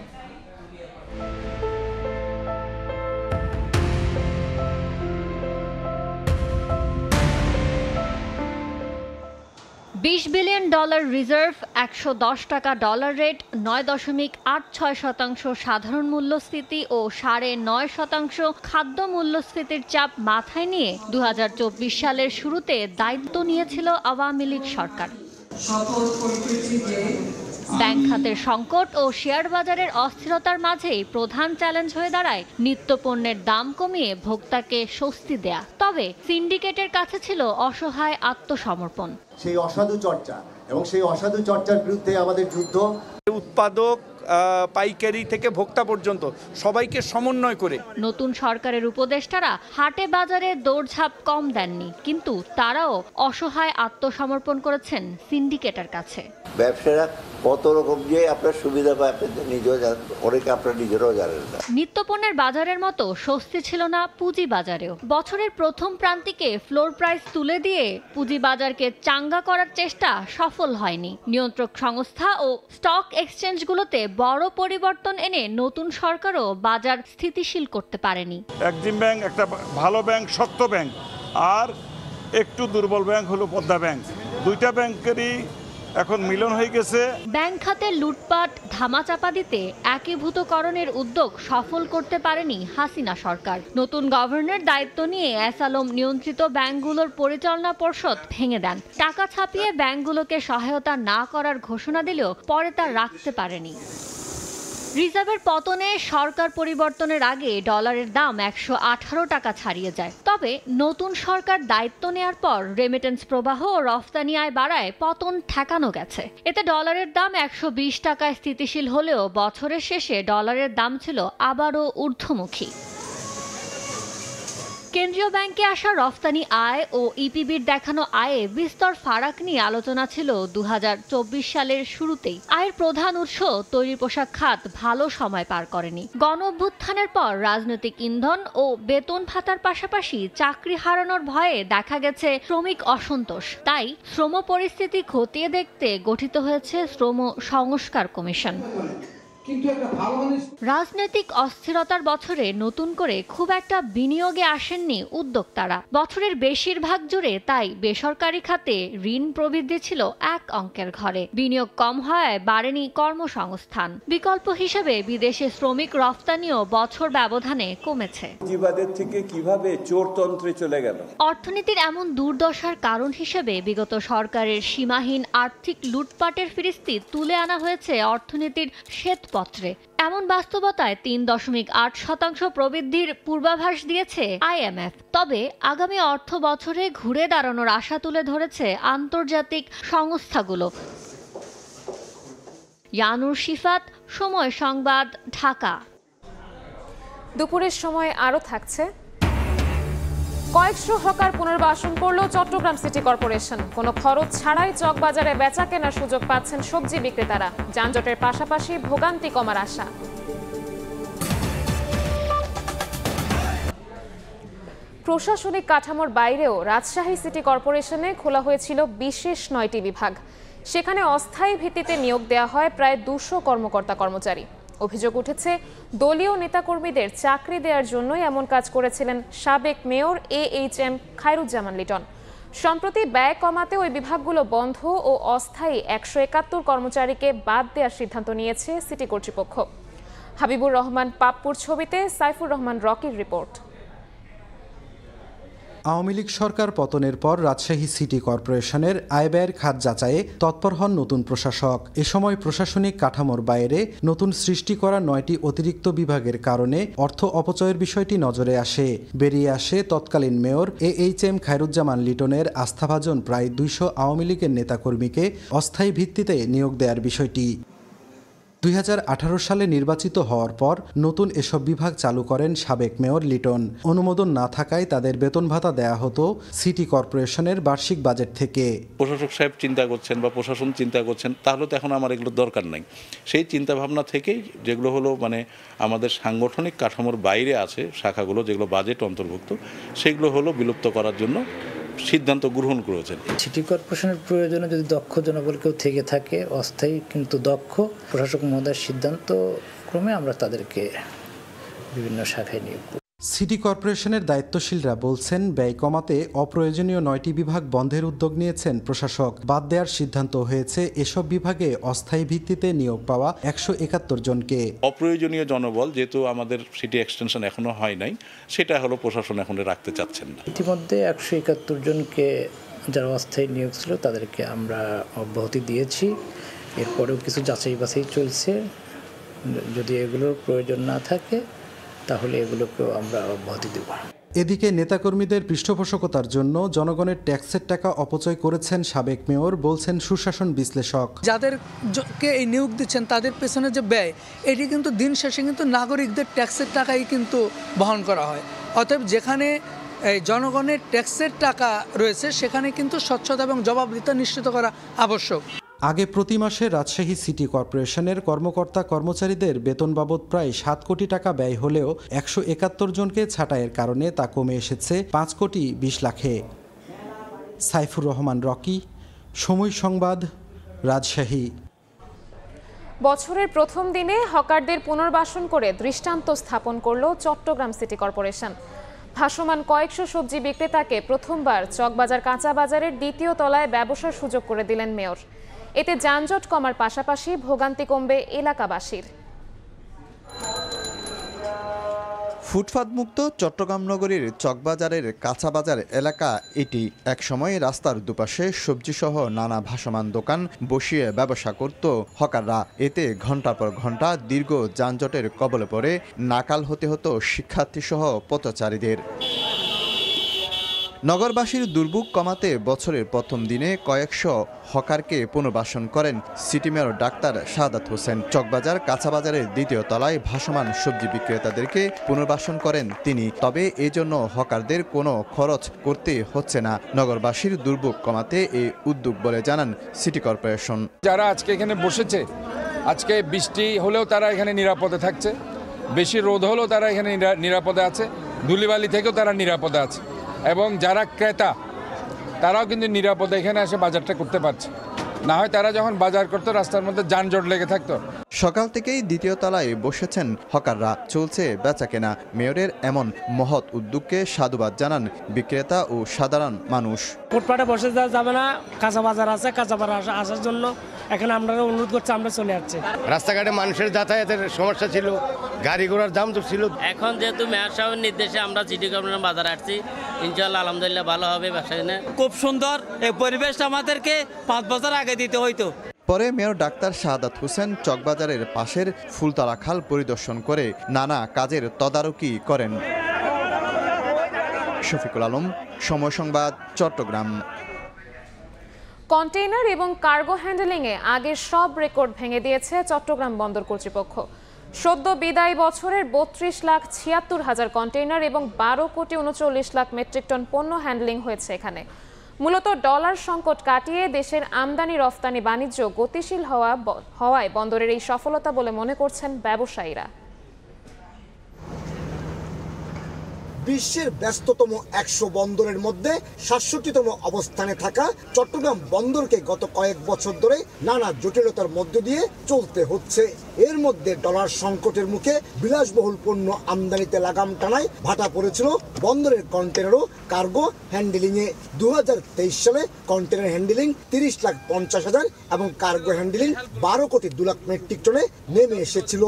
$20 বিলিয়ন রিজার্ভ, 110 টাকা ডলার রেট, 9.86% সাধারণ মূল্যস্ফীতি ও 9.5% খাদ্য মূল্যস্ফীতির চাপ মাথায় নিয়ে 2024 সালের শুরুতে দায়িত্ব নিয়েছিল আওয়ামী লীগ সরকার। ব্যাংক খাতের সংকট ও শেয়ার বাজারের অস্থিরতার মাঝেই প্রধান চ্যালেঞ্জ হয়ে দাঁড়ায় নিত্যপণ্যের দাম কমিয়ে ভোক্তাকে স্বস্তি দেয়া। তবে সিন্ডিকেটের কাছে ছিল অসহায় আত্মসমর্পণ। সেই অসাধু চর্চা এবং সেই অসাধু চর্চার বিরুদ্ধে আমাদের যুদ্ধ। উৎপাদক, পাইকারি থেকে ভোক্তা পর্যন্ত সবাইকে সমন্বয় করে নতুন সরকারের উপদেষ্টারা হাটে বাজারে দৌড়ঝাঁপ কম দেননি, কিন্তু তারাও অসহায় আত্মসমর্পণ করেছেন সিন্ডিকেটের কাছে। ব্যবসায়ীরা কত রকম যে আপনার সুবিধা পায় আপনি নিজেও জানেন, অনেকে আপনার নিজেরাও জানেন না। নিত্যপণ্যের বাজারের মতো স্বস্তি ছিল না পুঁজি বাজারেও। বছরের প্রথম প্রান্তিকে ফ্লোর প্রাইস তুলে দিয়ে পুঁজি বাজারকে চাঙ্গা করার চেষ্টা সফল হয়নি। নিয়ন্ত্রক সংস্থা ও স্টক এক্সচেঞ্জগুলোতে বড় পরিবর্তন এনে নতুন সরকারও বাজার স্থিতিশীল করতে পারেনি। এক্সিম ব্যাংক একটা ভালো ব্যাংক, শক্ত ব্যাংক, আর একটু দুর্বল ব্যাংক হলো পদ্মা ব্যাংক। দুইটা ব্যাংকেরই এখন মিলন হয়ে গেছে। ব্যাংক খাতে লুটপাট ধামাচাপা দিতে একীভূতকরণের উদ্যোগ সফল করতে পারেনি হাসিনা সরকার। নতুন গভর্নর দায়িত্ব নিয়ে এস আলম নিয়ন্ত্রিত ব্যাংকগুলোর পরিচালনা পর্ষদ ভেঙে দেন। টাকা ছাপিয়ে ব্যাংকগুলোকে সহায়তা না করার ঘোষণা দিলেও পরে তা রাখতে পারেনি। রিজার্ভের পতনে সরকার পরিবর্তনের আগে ডলারের দাম 118 টাকা ছাড়িয়ে যায়। তবে নতুন সরকার দায়িত্ব নেয়ার পর রেমিটেন্স প্রবাহ ও রফতানি আয় বাড়ায় পতন ঠেকানো গেছে। এতে ডলারের দাম 120 টাকায় স্থিতিশীল হলেও বছরের শেষে ডলারের দাম ছিল আবারও ঊর্ধ্বমুখী। কেন্দ্রীয় ব্যাংকে আসা রফতানি আয় ও ইপিবির দেখানো আয়ে বিস্তর ফারাক নিয়ে আলোচনা ছিল 2024 সালের শুরুতেই। আয়ের প্রধান উৎস তৈরি পোশাক খাত ভালো সময় পার করেনি। গণ অভ্যুত্থানের পর রাজনৈতিক ইন্ধন ও বেতন ভাতার পাশাপাশি চাকরি হারানোর ভয়ে দেখা গেছে শ্রমিক অসন্তোষ। তাই শ্রম পরিস্থিতি খতিয়ে দেখতে গঠিত হয়েছে শ্রম সংস্কার কমিশন। রাজনৈতিক অস্থিরতার বছরে নতুন করে খুব একটা বিনিয়োগে আসেননি উদ্যোক্তারা। বছরের বেশিরভাগ জুড়ে তাই বেসরকারি খাতে ঋণ প্রবৃদ্ধি ছিল এক অঙ্কের ঘরে। বিনিয়োগ কম হওয়ায় বাড়েনি কর্মসংস্থান। বিকল্প হিসেবে বিদেশে শ্রমিক রফতানিও বছর ব্যবধানে কমেছে। পুঁজিবাদের থেকে কিভাবে চোরতন্ত্রে চলে গেল। অর্থনীতির এমন দুর্দশার কারণ হিসেবে বিগত সরকারের সীমাহীন আর্থিক লুটপাটের ফিরিস্তি তুলে আনা হয়েছে অর্থনীতির শ্বেতপত্রে। এমন বাস্তবতায় 3.8% প্রবৃদ্ধির পূর্বাভাস দিয়েছে IMF। তবে আগামী অর্থ বছরে ঘুরে দাঁড়ানোর আশা তুলে ধরেছে আন্তর্জাতিক সংস্থাগুলো। ইয়ানুর শিফাত, সময় সংবাদ, ঢাকা। দুপুরের সময় আরও থাকছে। কয়েকশো হকার পুনর্বাসন করল চট্টগ্রাম সিটি কর্পোরেশন। কোনো খরচ ছাড়াই চকবাজারে বেচা কেনার সুযোগ পাচ্ছেন সবজি বিক্রেতারা। যানজটের পাশাপাশি ভোগান্তি কমার আশা। প্রশাসনিক কাঠামোর বাইরেও রাজশাহী সিটি কর্পোরেশনে খোলা হয়েছিল বিশেষ 9টি বিভাগ। সেখানে অস্থায়ী ভিত্তিতে নিয়োগ দেওয়া হয় প্রায় 200 কর্মকর্তা কর্মচারী। অভিযোগ উঠেছে দলীয় নেতাকর্মীদের চাকরি দেওয়ার জন্যই এমন কাজ করেছিলেন সাবেক মেয়র AHM খায়রুজ্জামান লিটন। সম্প্রতি ব্যয় কমাতে ওই বিভাগগুলো বন্ধ ও অস্থায়ী 171 কর্মচারীকে বাদ দেওয়ার সিদ্ধান্ত নিয়েছে সিটি কর্তৃপক্ষ। হাবিবুর রহমান পাপ্পুর ছবিতে সাইফুর রহমান রকির রিপোর্ট। আওয়ামী লীগ সরকার পতনের পর রাজশাহী সিটি কর্পোরেশনের আয় ব্যয়ের খাত যাচাইয়ে তৎপর হন নতুন প্রশাসক। এ সময় প্রশাসনিক কাঠামোর বাইরে নতুন সৃষ্টি করা 9টি অতিরিক্ত বিভাগের কারণে অর্থ অপচয়ের বিষয়টি নজরে আসে। বেরিয়ে আসে তৎকালীন মেয়র AHM খায়রুজ্জামান লিটনের আস্থাভাজন প্রায় 200 আওয়ামী লীগের নেতাকর্মীকে অস্থায়ী ভিত্তিতে নিয়োগ দেওয়ার বিষয়টি। 2018 সালে নির্বাচিত হওয়ার পর নতুন এসব বিভাগ চালু করেন সাবেক মেয়র লিটন। অনুমোদন না থাকায় তাদের বেতন ভাতা দেয়া হতো সিটি কর্পোরেশনের বার্ষিক বাজেট থেকে। প্রশাসক সাহেব চিন্তা করছেন বা প্রশাসন চিন্তা করছেন, তাহলে তো এখন আমার এগুলো দরকার নাই। সেই চিন্তা ভাবনা থেকেই যেগুলো হলো মানে আমাদের সাংগঠনিক কাঠামোর বাইরে আছে শাখাগুলো, যেগুলো বাজেট অন্তর্ভুক্ত, সেগুলো হলো বিলুপ্ত করার জন্য সিদ্ধান্ত গ্রহণ করেছেন। সিটি কর্পোরেশনের প্রয়োজনে যদি দক্ষ জনবল কেউ থেকে থাকে, অস্থায়ী কিন্তু দক্ষ, প্রশাসক মহোদয়ের সিদ্ধান্ত ক্রমে আমরা তাদেরকে বিভিন্ন শাখায় নিয়োগ করি। সিটি কর্পোরেশনের দায়িত্বশীলরা বলছেন, ব্যয় কমাতে অপ্রয়োজনীয় 9টি বিভাগ বন্ধের উদ্যোগ নিয়েছেন প্রশাসক। বাদ দেওয়ার সিদ্ধান্ত হয়েছে এসব বিভাগে অস্থায়ী ভিত্তিতে নিয়োগ পাওয়া 171 জনকে। অপ্রয়োজনীয় জনবল যেহেতু আমাদের সিটি এক্সটেনশন এখনো হয় নাই, সেটা হলো প্রশাসন এখন রাখতে চাচ্ছেন না। ইতিমধ্যে 171 জনকে যারা অস্থায়ী নিয়োগ ছিল তাদেরকে আমরা অব্যাহতি দিয়েছি। এরপরেও কিছু যাচাই বাছাই চলছে, যদি এগুলোর প্রয়োজন না থাকে তাহলে এগুলোকেও আমরা অব্যাহতি দেব। এদিকে নেতাকর্মীদের পৃষ্ঠপোষকতার জন্য জনগণের ট্যাক্সের টাকা অপচয় করেছেন সাবেক মেয়র, বলছেন সুশাসন বিশ্লেষক। যাদেরকে এই নিয়োগ দিচ্ছেন তাদের পেছনে যে ব্যয়, এটি কিন্তু দিন শেষে কিন্তু নাগরিকদের ট্যাক্সের টাকাই কিন্তু বহন করা হয়। অতএব যেখানে এই জনগণের ট্যাক্সের টাকা রয়েছে সেখানে কিন্তু স্বচ্ছতা এবং জবাবদিহিতা নিশ্চিত করা আবশ্যক। আগে প্রতি মাসে রাজশাহী সিটি কর্পোরেশনের কর্মকর্তা কর্মচারীদের বেতন বাবদ প্রায় 7 কোটি টাকা ব্যয় হলেও 171 জনকে ছাঁটাইয়ের কারণে তা কমে এসেছে 5 কোটি 20 লাখে। সাইফুর রহমান রকি, সময় সংবাদ, রাজশাহী। বছরের প্রথম দিনে হকারদের পুনর্বাসন করে দৃষ্টান্ত স্থাপন করল চট্টগ্রাম সিটি কর্পোরেশন। ভাসমান কয়েকশো সবজি বিক্রেতাকে প্রথমবার চকবাজার কাঁচা বাজারের 2য় তলায় ব্যবসার সুযোগ করে দিলেন মেয়র। এতে যানজট কমার পাশাপাশি ভোগান্তি কমবে এলাকাবাসীর। ফুটপাত মুক্ত চট্টগ্রাম নগরীর চকবাজারের কাঁচা বাজার এলাকা এটি। একসময় রাস্তার দুপাশে সবজিসহ নানা ভাসমান দোকান বসিয়ে ব্যবসা করত হকাররা। এতে ঘন্টার পর ঘন্টা দীর্ঘ যানজটের কবলে পড়ে নাকাল হতে হতো শিক্ষার্থীসহ পথচারীদের। নগরবাসীর দুর্ভোগ কমাতে বছরের প্রথম দিনে কয়েকশো হকারকে পুনর্বাসন করেন city mayor doctor Shahadat Hossain. Chawkbazar কাঁচাবাজারের 2য় তলায় ভাসমান সবজি বিক্রেতাদেরকে পুনর্বাসন করেন তিনি। তবে এজন্য হকারদের কোনো খরচ করতে হচ্ছে না। নগরবাসীর দুর্ভোগ কমাতে এই উদ্যোগ বলে জানান সিটি কর্পোরেশন। যারা আজকে এখানে বসেছে, আজকে বৃষ্টি হলেও তারা এখানে নিরাপদে থাকছে, বেশি রোদ হলেও তারা এখানে নিরাপদে আছে, ধুলিবালি থেকেও তারা নিরাপদে আছে, এবং যারা ক্রেতা তারাও কিন্তু নিরাপদে এখানে এসে বাজারটা করতে পারছে। না হয় তারা যখন বাজার করতো রাস্তার মধ্যে যানজট লেগে থাকতো। সকাল থেকেই 2য় তলায় বসেছেন হকাররা, চলছে বেচাকেনা। মেয়রের এমন মহৎ উদ্যোগকে সাধুবাদ জানান বিক্রেতা ও সাধারণ মানুষ। ফুটপাতে বসে যাবে না, কাঁচা বাজার আছে, কাঁচা বাজার আসার জন্য এখানে আমরা অনুরোধ করছি, আমরা চলে যাচ্ছি। রাস্তাঘাটে মানুষের যাতায়াতের সমস্যা ছিল, গাড়ি ঘোড়ার দাম তো ছিল। এখন যেহেতু মেয়র সাহেবের নির্দেশে আমরা সিটি কর্পোরেশন বাজার আসছি, ইনশাআল্লাহ আলহামদুলিল্লাহ ভালো হবে ব্যবসা। খুব সুন্দর এই পরিবেশটা আমাদেরকে 5 বছর আগে দিতে হইতো। পরে মেয়র ডাক্তার শাহাদাত হোসেন চকবাজারের পাশের ফুলতলা খাল পরিদর্শন করে নানা কাজের তদারকি করেন। শফিকুল আলম, সময় সংবাদ, চট্টগ্রাম। কন্টেইনার এবং কার্গো হ্যান্ডেলিংয়ে আগের সব রেকর্ড ভেঙে দিয়েছে চট্টগ্রাম বন্দর কর্তৃপক্ষ। সদ্য বিদায়ী বছরের 32,76,000 কন্টেইনার এবং 12 কোটি 39 লাখ মেট্রিক টন পণ্য হ্যান্ডলিং হয়েছে এখানে। মূলত ডলার সংকট কাটিয়ে দেশের আমদানি রফতানি বাণিজ্য গতিশীল হওয়ায় বন্দরের এই সফলতা বলে মনে করছেন ব্যবসায়ীরা। বিশ্বের ব্যস্ততম 100 বন্দরের মধ্যে 67তম অবস্থানে থাকা চট্টগ্রাম বন্দরকে গত কয়েক বছর ধরে নানা জটিলতার মধ্য দিয়ে চলতে হচ্ছে। এর মধ্যে ডলার সংকটের মুখে বিলাসবহুল পণ্য আমদানিতে লাগাম টানায় ভাটা পড়েছিল বন্দরের কন্টেনার ও কার্গো হ্যান্ডেলিংয়ে। 2023 সালে কন্টেনার হ্যান্ডেলিং 30,50,000 এবং কার্গো হ্যান্ডেলিং 12 কোটি 2 লাখ মেট্রিক টনে নেমে এসেছিল।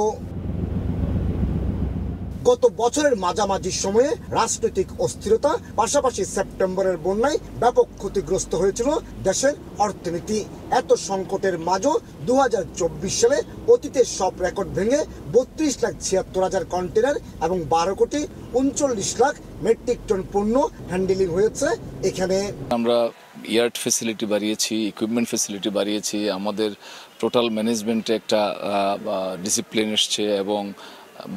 গত বছরের মাঝামাঝি সময়ে রাজনৈতিক অস্থিরতা পাশাপাশি সেপ্টেম্বরের বন্যায় ব্যাপক ক্ষতিগ্রস্ত হয়েছিল দেশের অর্থনীতি। এত সংকটের মাঝেও 2024 সালে অতীতের সব রেকর্ড ভেঙে 32,76,000 কন্টেনার এবং 12 কোটি 39 লাখ মেট্রিক টন পণ্য হ্যান্ডেলিং হয়েছে এখানে। আমরা ইয়ার্ড ফেসিলিটি বাড়িয়েছি, ইকুইপমেন্ট ফেসিলিটি বাড়িয়েছি, আমাদের টোটাল ম্যানেজমেন্টে একটা ডিসিপ্লিন এসছে এবং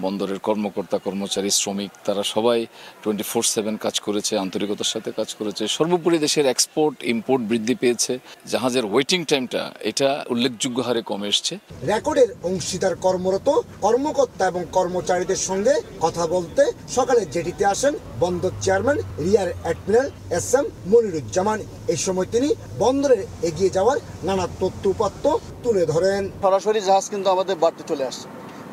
বন্দরের কর্মকর্তা কর্মচারী শ্রমিক তারা সবাই 24/7 কাজ করেছে, আন্তরিকতার সাথে কাজ করেছে। সর্বোপরি দেশের এক্সপোর্ট ইম্পোর্ট বৃদ্ধি পেয়েছে, জাহাজের ওয়েটিং টাইমটা এটা উল্লেখযোগ্য হারে কমে এসছে। রেকর্ডের অংশীদার কর্মরত কর্মকর্তা এবং কর্মচারীদের সঙ্গে কথা বলতে সকালে জেটিতে আসেন বন্দর chairman rear admiral SM Moniruzzaman. এই সময় তিনি বন্দরের এগিয়ে যাওয়ার নানা তথ্য উপাত্ত তুলে ধরেন। সরাসরি জাহাজ কিন্তু আমাদের বাড়তে চলে আসছে,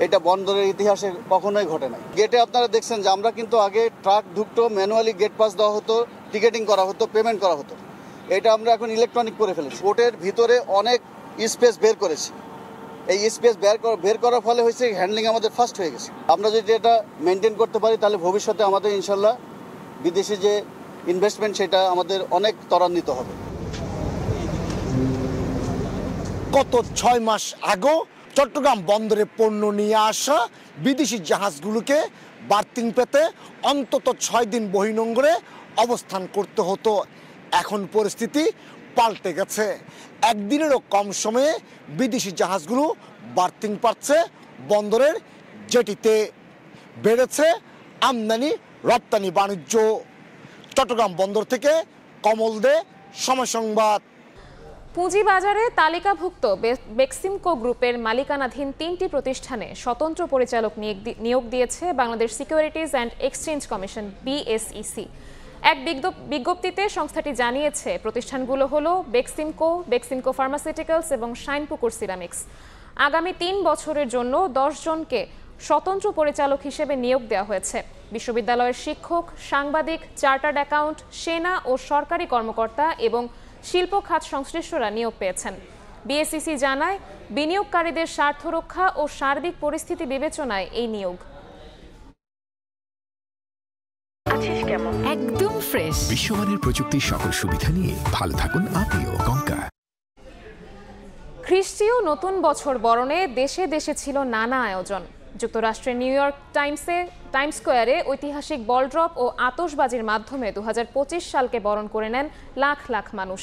এটা বন্দরের ইতিহাসে কখনোই ঘটে নাই। গেটে আপনারা দেখছেন যে আমরা কিন্তু আগে ট্রাক ঢুকতো, ম্যানুয়ালি গেট পাস দেওয়া হতো, টিকেটিং করা হতো, পেমেন্ট করা হতো। এটা আমরা এখন ইলেকট্রনিক করে ফেলেছি। পোর্টের ভিতরে অনেক স্পেস বের করেছি। এই স্পেস বের করার ফলে হয়েছে হ্যান্ডলিং আমাদের ফাস্ট হয়ে গেছে। আমরা যদি এটা মেনটেন করতে পারি তাহলে ভবিষ্যতে আমাদের ইনশাল্লাহ বিদেশি যে ইনভেস্টমেন্ট সেটা আমাদের অনেক ত্বরান্বিত হবে। গত 6 মাস আগেও চট্টগ্রাম বন্দরে পণ্য নিয়ে আসা বিদেশি জাহাজগুলোকে বার্থিং পেতে অন্তত 6 দিন বহির্নোঙরে অবস্থান করতে হতো। এখন পরিস্থিতি পাল্টে গেছে। একদিনেরও কম সময়ে বিদেশি জাহাজগুলো বার্থিং পাচ্ছে বন্দরের জেটিতে। বেড়েছে আমদানি রপ্তানি বাণিজ্য। চট্টগ্রাম বন্দর থেকে কমল দে, সময় সংবাদ। পুঁজিবাজারে তালিকাভুক্ত বেক্সিমকো গ্রুপের মালিকানাধীন 3টি প্রতিষ্ঠানে স্বতন্ত্র পরিচালক নিয়োগ দিয়েছে Bangladesh securities and exchange commission BSEC। এক বিজ্ঞপ্তিতে সংস্থাটি জানিয়েছে প্রতিষ্ঠানগুলো হলো বেক্সিমকো ফার্মাসিউটিক্যালস এবং শাইনপুকুর সিরামিক্স। আগামী 3 বছরের জন্য 10 জনকে স্বতন্ত্র পরিচালক হিসেবে নিয়োগ দেওয়া হয়েছে। বিশ্ববিদ্যালয়ের শিক্ষক, সাংবাদিক, চার্টার্ড অ্যাকাউন্ট, সেনা ও সরকারি কর্মকর্তা এবং শিল্প খাত সংশ্লিষ্টরা নিয়োগ পেয়েছেন। BSEC জানায়, বিনিয়োগকারীদের স্বার্থ রক্ষা ও সার্বিক পরিস্থিতি বিবেচনায় এই নিয়োগ। একদম ফ্রেশ বিশ্বমানের প্রযুক্তির সকল সুবিধা নিয়ে ভালো থাকুন আপনিও। কঙ্কা। খ্রিস্টীয় নতুন বছর বরণে দেশে দেশে ছিল নানা আয়োজন। যুক্তরাষ্ট্রের নিউ ইয়র্ক টাইমস স্কোয়ারে ঐতিহাসিক বল ড্রপ ও আতশবাজির মাধ্যমে 2025 সালকে বরণ করে নেন লাখ লাখ মানুষ।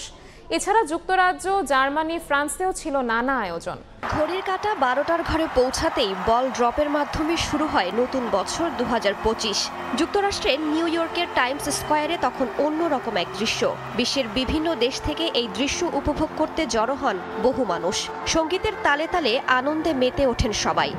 এছাড়া যুক্তরাজ্য, জার্মানি, ফ্রান্সেও ছিল নানা আয়োজন। ঘড়ির কাঁটা 12টার ঘরে পৌঁছাতেই বল ড্রপের মাধ্যমে শুরু হয় নতুন বছর 2025। যুক্তরাষ্ট্রের নিউ ইয়র্কের টাইমস স্কোয়ারে তখন অন্যরকম এক দৃশ্য। বিশ্বের বিভিন্ন দেশ থেকে এই দৃশ্য উপভোগ করতে জড়ো হন বহু মানুষ। সঙ্গীতের তালে তালে আনন্দে মেতে ওঠেন সবাই।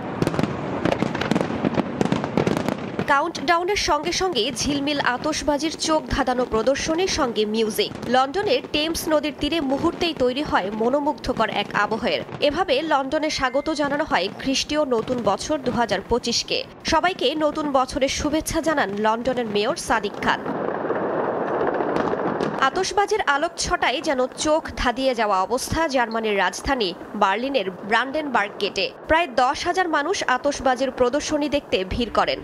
কাউন্টডাউনের সঙ্গে সঙ্গে ঝিলমিল আতশবাজির চোখ ধাঁধানো প্রদর্শনীর সঙ্গে মিউজিক। লন্ডনের টেমস নদীর তীরে মুহূর্তেই তৈরি হয় মনোমুগ্ধকর এক আবহের। এভাবে লন্ডনে স্বাগত জানানো হয় খ্রিস্টীয় নতুন বছর 2025কে। সবাইকে নতুন বছরের শুভেচ্ছা জানান লন্ডনের মেয়র সাদিক খান। আতশবাজির আলোক ছটায় যেন চোখ ধাঁধিয়ে যাওয়া অবস্থা জার্মানির রাজধানী বার্লিনের ব্রান্ডেনবার্গ গেটে। প্রায় 10,000 মানুষ আতশবাজির প্রদর্শনী দেখতে ভিড় করেন।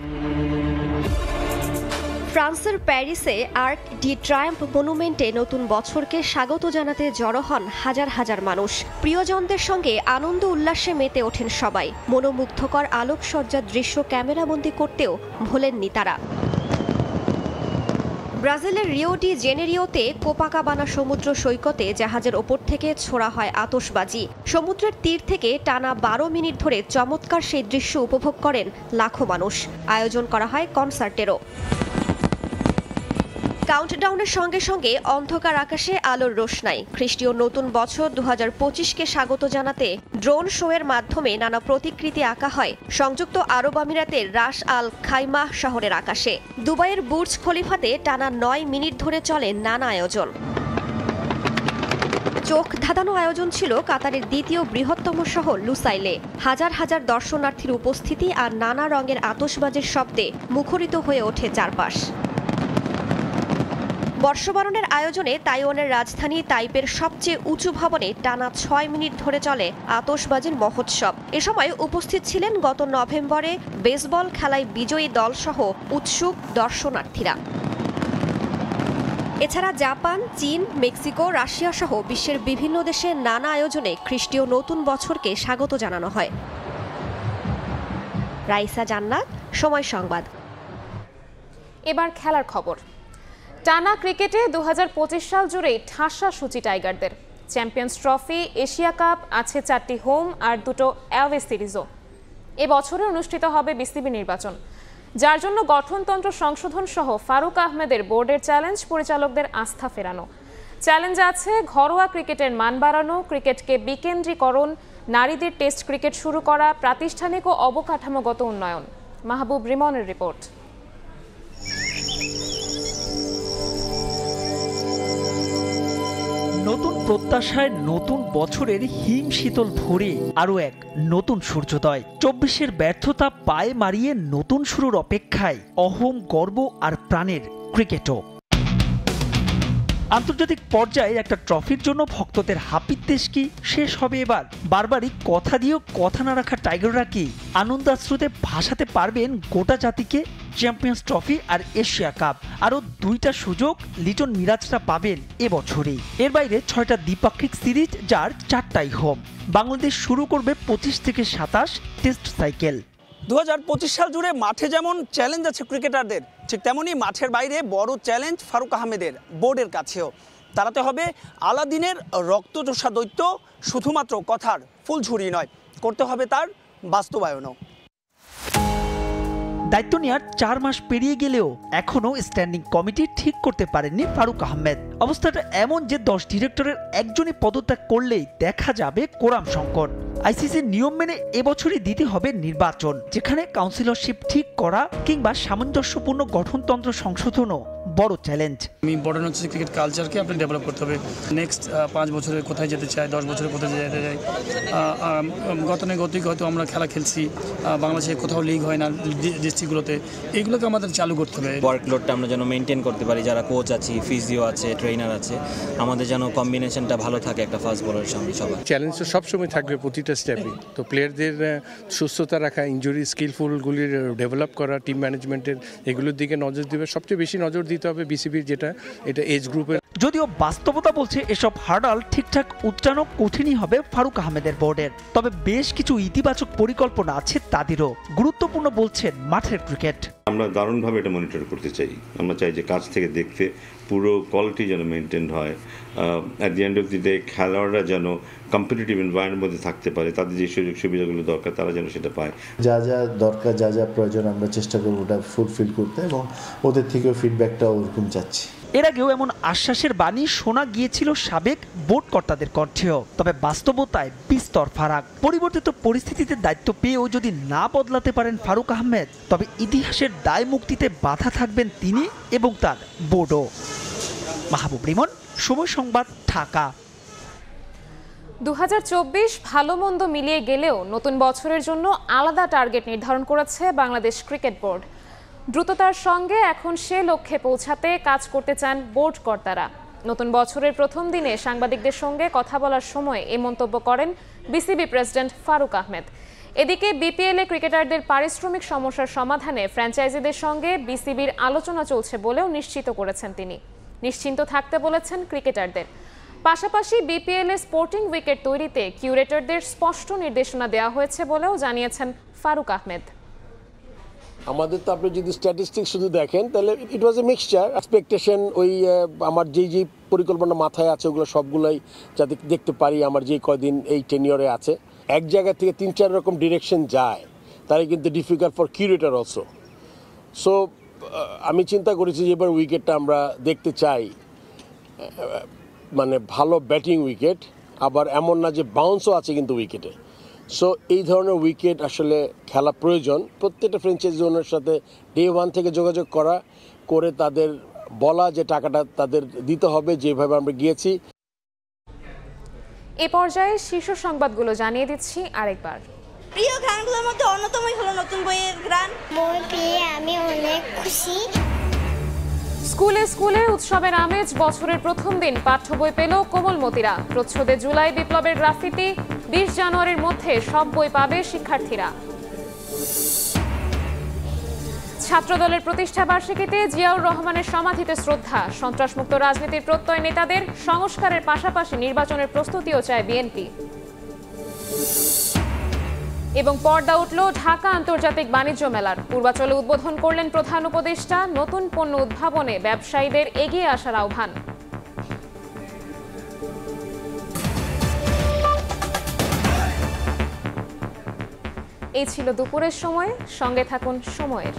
ফ্রান্সের প্যারিসে আর্ক ডি ট্রায়াম্ফ মনুমেন্টে নতুন বছরকে স্বাগত জানাতে জড়ো হন হাজার হাজার মানুষ। প্রিয়জনদের সঙ্গে আনন্দ উল্লাসে মেতে ওঠেন সবাই। মনোমুগ্ধকর আলোকসজ্জার দৃশ্য ক্যামেরাবন্দি করতেও ভোলেননি তারা। ব্রাজিলের রিও ডি জেনেরিওতে কোপাকাবানা সমুদ্র সৈকতে জাহাজের ওপর থেকে ছোড়া হয় আতশবাজি। সমুদ্রের তীর থেকে টানা 12 মিনিট ধরে চমৎকার সেই দৃশ্য উপভোগ করেন লাখো মানুষ। আয়োজন করা হয় কনসার্টেরও। কাউন্টডাউনের সঙ্গে সঙ্গে অন্ধকার আকাশে আলোর রোশনাই। খ্রিস্টীয় নতুন বছর 2025কে স্বাগত জানাতে ড্রোন শোয়ের মাধ্যমে নানা প্রতিকৃতি আঁকা হয় সংযুক্ত আরব আমিরাতের রাস আল খাইমাহ শহরের আকাশে। দুবাইয়ের বুর্জ খলিফাতে টানা 9 মিনিট ধরে চলে নানা আয়োজন। চোখ ধাঁধানো আয়োজন ছিল কাতারের দ্বিতীয় বৃহত্তম শহর লুসাইলে। হাজার হাজার দর্শনার্থীর উপস্থিতি আর নানা রঙের আতশবাজির শব্দে মুখরিত হয়ে ওঠে চারপাশ। বর্ষবরণের আয়োজনে তাইওয়ানের রাজধানী তাইপের সবচেয়ে উঁচু ভবনে টানা 6 মিনিট ধরে চলে আতশবাজির মহোৎসব। এ সময় উপস্থিত ছিলেন গত নভেম্বরে বেসবল খেলায় বিজয়ী দলসহ উৎসুক দর্শনার্থীরা। এছাড়া জাপান, চীন, মেক্সিকো, রাশিয়া সহ বিশ্বের বিভিন্ন দেশে নানা আয়োজনে খ্রিস্টীয় নতুন বছরকে স্বাগত জানানো হয়। রাইসা জান্নাত, সময় সংবাদ। এবার খেলার খবর। টানা ক্রিকেটে 2025 সাল জুড়েই ঠাসা সূচি টাইগারদের। চ্যাম্পিয়ন্স ট্রফি, এশিয়া কাপ, আছে 4টি হোম আর 2টো অ্যাওয়ে সিরিজও। এ বছরে অনুষ্ঠিত হবে বিসিবি নির্বাচন, যার জন্য গঠনতন্ত্র সংশোধন সহ ফারুক আহমেদের বোর্ডের চ্যালেঞ্জ পরিচালকদের আস্থা ফেরানো। চ্যালেঞ্জ আছে ঘরোয়া ক্রিকেটের মান বাড়ানো, ক্রিকেটকে বিকেন্দ্রীকরণ, নারীদের টেস্ট ক্রিকেট শুরু করা, প্রাতিষ্ঠানিক ও অবকাঠামোগত উন্নয়ন। মাহবুব রিমনের রিপোর্ট। নতুন প্রত্যাশায় নতুন বছরের হিম শীতল ভোরে আরও এক নতুন সূর্যোদয়। 24-এর ব্যর্থতা পায়ে মারিয়ে নতুন শুরুর অপেক্ষায় অহম, গর্ব আর প্রাণের ক্রিকেটও। আন্তর্জাতিক পর্যায়ে একটা ট্রফির জন্য ভক্তদের হাপিত্তেশ কি শেষ হবে এবার? বারবারই কথা দিয়েও কথা না রাখা টাইগাররা কি আনন্দাশ্রুতে ভাসাতে পারবেন গোটা জাতিকে? চ্যাম্পিয়ন্স ট্রফি আর এশিয়া কাপ, আরও 2টা সুযোগ লিটন মিরাজরা পাবেন এবছরেই। এর বাইরে 6টা দ্বিপাক্ষিক সিরিজ, যার 4টাই হোম। বাংলাদেশ শুরু করবে 25 থেকে 27 টেস্ট সাইকেল। 2025 সাল জুড়ে মাঠে যেমন চ্যালেঞ্জ আছে ক্রিকেটারদের, ঠিক তেমনই মাঠের বাইরে বড় চ্যালেঞ্জ ফারুক আহমেদের বোর্ডের কাছেও। তাড়াতে হবে আলাদিনের রক্তচোষা দৈত্য, শুধুমাত্র কথার ফুলঝুরি নয়, করতে হবে তার বাস্তবায়নও। দায়িত্ব নেওয়ার 4 মাস পেরিয়ে গেলেও এখনও স্ট্যান্ডিং কমিটি ঠিক করতে পারেননি ফারুক আহমেদ। অবস্থাটা এমন যে 10 ডিরেক্টরের একজনই পদত্যাগ করলেই দেখা যাবে কোরাম সংকট। আইসিসির নিয়ম মেনে এবছরই দিতে হবে নির্বাচন, যেখানে কাউন্সিলরশিপ ঠিক করা কিংবা সামঞ্জস্যপূর্ণ গঠনতন্ত্র সংশোধনও বড় চ্যালেঞ্জ। ইম্পর্টেন্ট হচ্ছে ক্রিকেট কালচারকে আপনি ডেভেলপ করতে হবে। নেক্সট 5 বছরে কোথায় যেতে চাই, 10 বছরে কোথায় যেতে চাই। গতানুগতিক হয়তো আমরা খেলা খেলছি, বাংলাদেশে কোথাও লিগ হয় না ডিস্ট্রিক্টগুলোতে, এইগুলোকে আমাদের চালু করতে হবে। ওয়ার্কলোডটা আমরা যেন মেনটেন করতে পারি, যারা কোচ আছে, ফিজিও আছে, ট্রেনার আছে, আমাদের যেন কম্বিনেশনটা ভালো থাকে একটা ফাস্ট বোলারের সঙ্গে। সবার চ্যালেঞ্জ তো সবসময় থাকবে প্রতিটা স্টেপে। তো প্লেয়ারদের সুস্থতা রাখা, ইনজুরি স্কিলফুলগুলির ডেভেলপ করা, টিম ম্যানেজমেন্টের এগুলোর দিকে নজর দেবে। সবচেয়ে বেশি নজর দিতে হবে বিসিবির, যেটা এটা এজ গ্রুপের। যদিও বাস্তবতা বলছে এসব হার্ডাল ঠিকঠাক উচ্চারণ কঠিনই হবে ফারুক আহমেদের বোর্ডের, তবে বেশ কিছু ইতিবাচক পরিকল্পনা আছে তাদেরও। গুরুত্বপূর্ণ বলছেন মাঠের ক্রিকেট। আমরা দারুণভাবে এটা মনিটর করতে চাই। আমরা চাই যে কাছ থেকে দেখতে পুরো কোয়ালিটি যেন মেনটেন হয়। At the end of the day খেলোয়াড়রা যেন কম্পিটিটিভ এনভায়রনমেন্টের মধ্যে থাকতে পারে, তাদের যে সুযোগ সুবিধাগুলো দরকার তারা যেন সেটা পায়। যা যা দরকার, যা যা প্রয়োজন আমরা চেষ্টা করবো ওটা ফুলফিল করতে, এবং ওদের থেকেও ফিডব্যাকটাও ওরকম চাচ্ছি। এর আগেও এমন আশ্বাসের বাণী শোনা গিয়েছিল সাবেক বোর্ড কর্তাদের কণ্ঠেও, তবে বাস্তবতায় বিস্তর ফারাক। পরিবর্তিত পরিস্থিতিতে দায়িত্ব পেয়েও যদি না বদলাতে পারেন ফারুক আহমেদ, তবে ইতিহাসের দায় মুক্তিতে বাধা থাকবেন তিনি এবং তার বোর্ডও। মাহবুব রিমন, সময় সংবাদ, ঢাকা। 2024 ভালো মন্দ মিলিয়ে গেলেও নতুন বছরের জন্য আলাদা টার্গেট নির্ধারণ করেছে বাংলাদেশ ক্রিকেট বোর্ড। দ্রুততার সঙ্গে এখন সে লক্ষ্যে পৌঁছাতে কাজ করতে চান বোর্ড কর্তারা। নতুন বছরের প্রথম দিনে সাংবাদিকদের সঙ্গে কথা বলার সময় এ মন্তব্য করেন বিসিবি প্রেসিডেন্ট ফারুক আহমেদ। এদিকে বিপিএলে ক্রিকেটারদের পারিশ্রমিক সমস্যার সমাধানে ফ্র্যাঞ্চাইজিদের সঙ্গে বিসিবির আলোচনা চলছে বলেও নিশ্চিত করেছেন তিনি। নিশ্চিন্ত থাকতে বলেছেন ক্রিকেটারদের। পাশাপাশি বিপিএলে স্পোর্টিং উইকেট তৈরিতে কিউরেটরদের স্পষ্ট নির্দেশনা দেওয়া হয়েছে বলেও জানিয়েছেন ফারুক আহমেদ। আমাদের তো আপনি যদি স্ট্যাটিস্টিক্স শুধু দেখেন তাহলে ইট ওয়াজ এ মিক্সচার এক্সপেকটেশন। ওই আমার যেই পরিকল্পনা মাথায় আছে ওগুলো সবগুলোই যাতে দেখতে পারি আমার যে কয়দিন এই টেনিয়রে আছে, এক জায়গা থেকে 3-4 রকম ডিরেকশন যায়, তাহলে কিন্তু difficult for curator also. So আমি চিন্তা করেছি যে এবার উইকেটটা আমরা দেখতে চাই মানে ভালো ব্যাটিং উইকেট, আবার এমন না যে বাউন্সও আছে কিন্তু উইকেটে। সো এই ধরনের উইকেট আসলে খেলা প্রয়োজন। প্রত্যেকটা ফ্র্যাঞ্চাইজি ওনার সাথে ডে 1 থেকে যোগাযোগ করে তাদের বলা যে টাকাটা তাদের দিতে হবে যেভাবে আমরা গিয়েছি। এ পর্যায়ে শীর্ষ সংবাদগুলো জানিয়ে দিচ্ছি আরেকবার। প্রিয় গানগুলোর মধ্যে অন্যতমই হলো নতুন বইয়ের গান। বই পেয়ে আমি অনেক খুশি। স্কুলে স্কুলে উৎসবের আমেজ। বছরের প্রথম দিন পাঠ্য বই পেল কোমলমতিরা। প্রচ্ছদে জুলাই বিপ্লবের গ্রাফিতি। 20 জানুয়ারির মধ্যে সব বই পাবে শিক্ষার্থীরা। ছাত্রদলের প্রতিষ্ঠা বার্ষিকীতে জিয়াউর রহমানের সমাধিতে শ্রদ্ধা। সন্ত্রাসমুক্ত রাজনীতির প্রত্যয় নেতাদের। সংস্কারের পাশাপাশি নির্বাচনের প্রস্তুতিও চায় বিএনপি। এবং পর্দা উঠল ঢাকা আন্তর্জাতিক বাণিজ্য মেলার। পূর্বাচলে উদ্বোধন করলেন প্রধান উপদেষ্টা। নতুন পণ্য উদ্ভাবনে ব্যবসায়ীদের এগিয়ে আসার আহ্বান। এই ছিল দুপুরের সময়, সঙ্গে থাকুন সময়ের।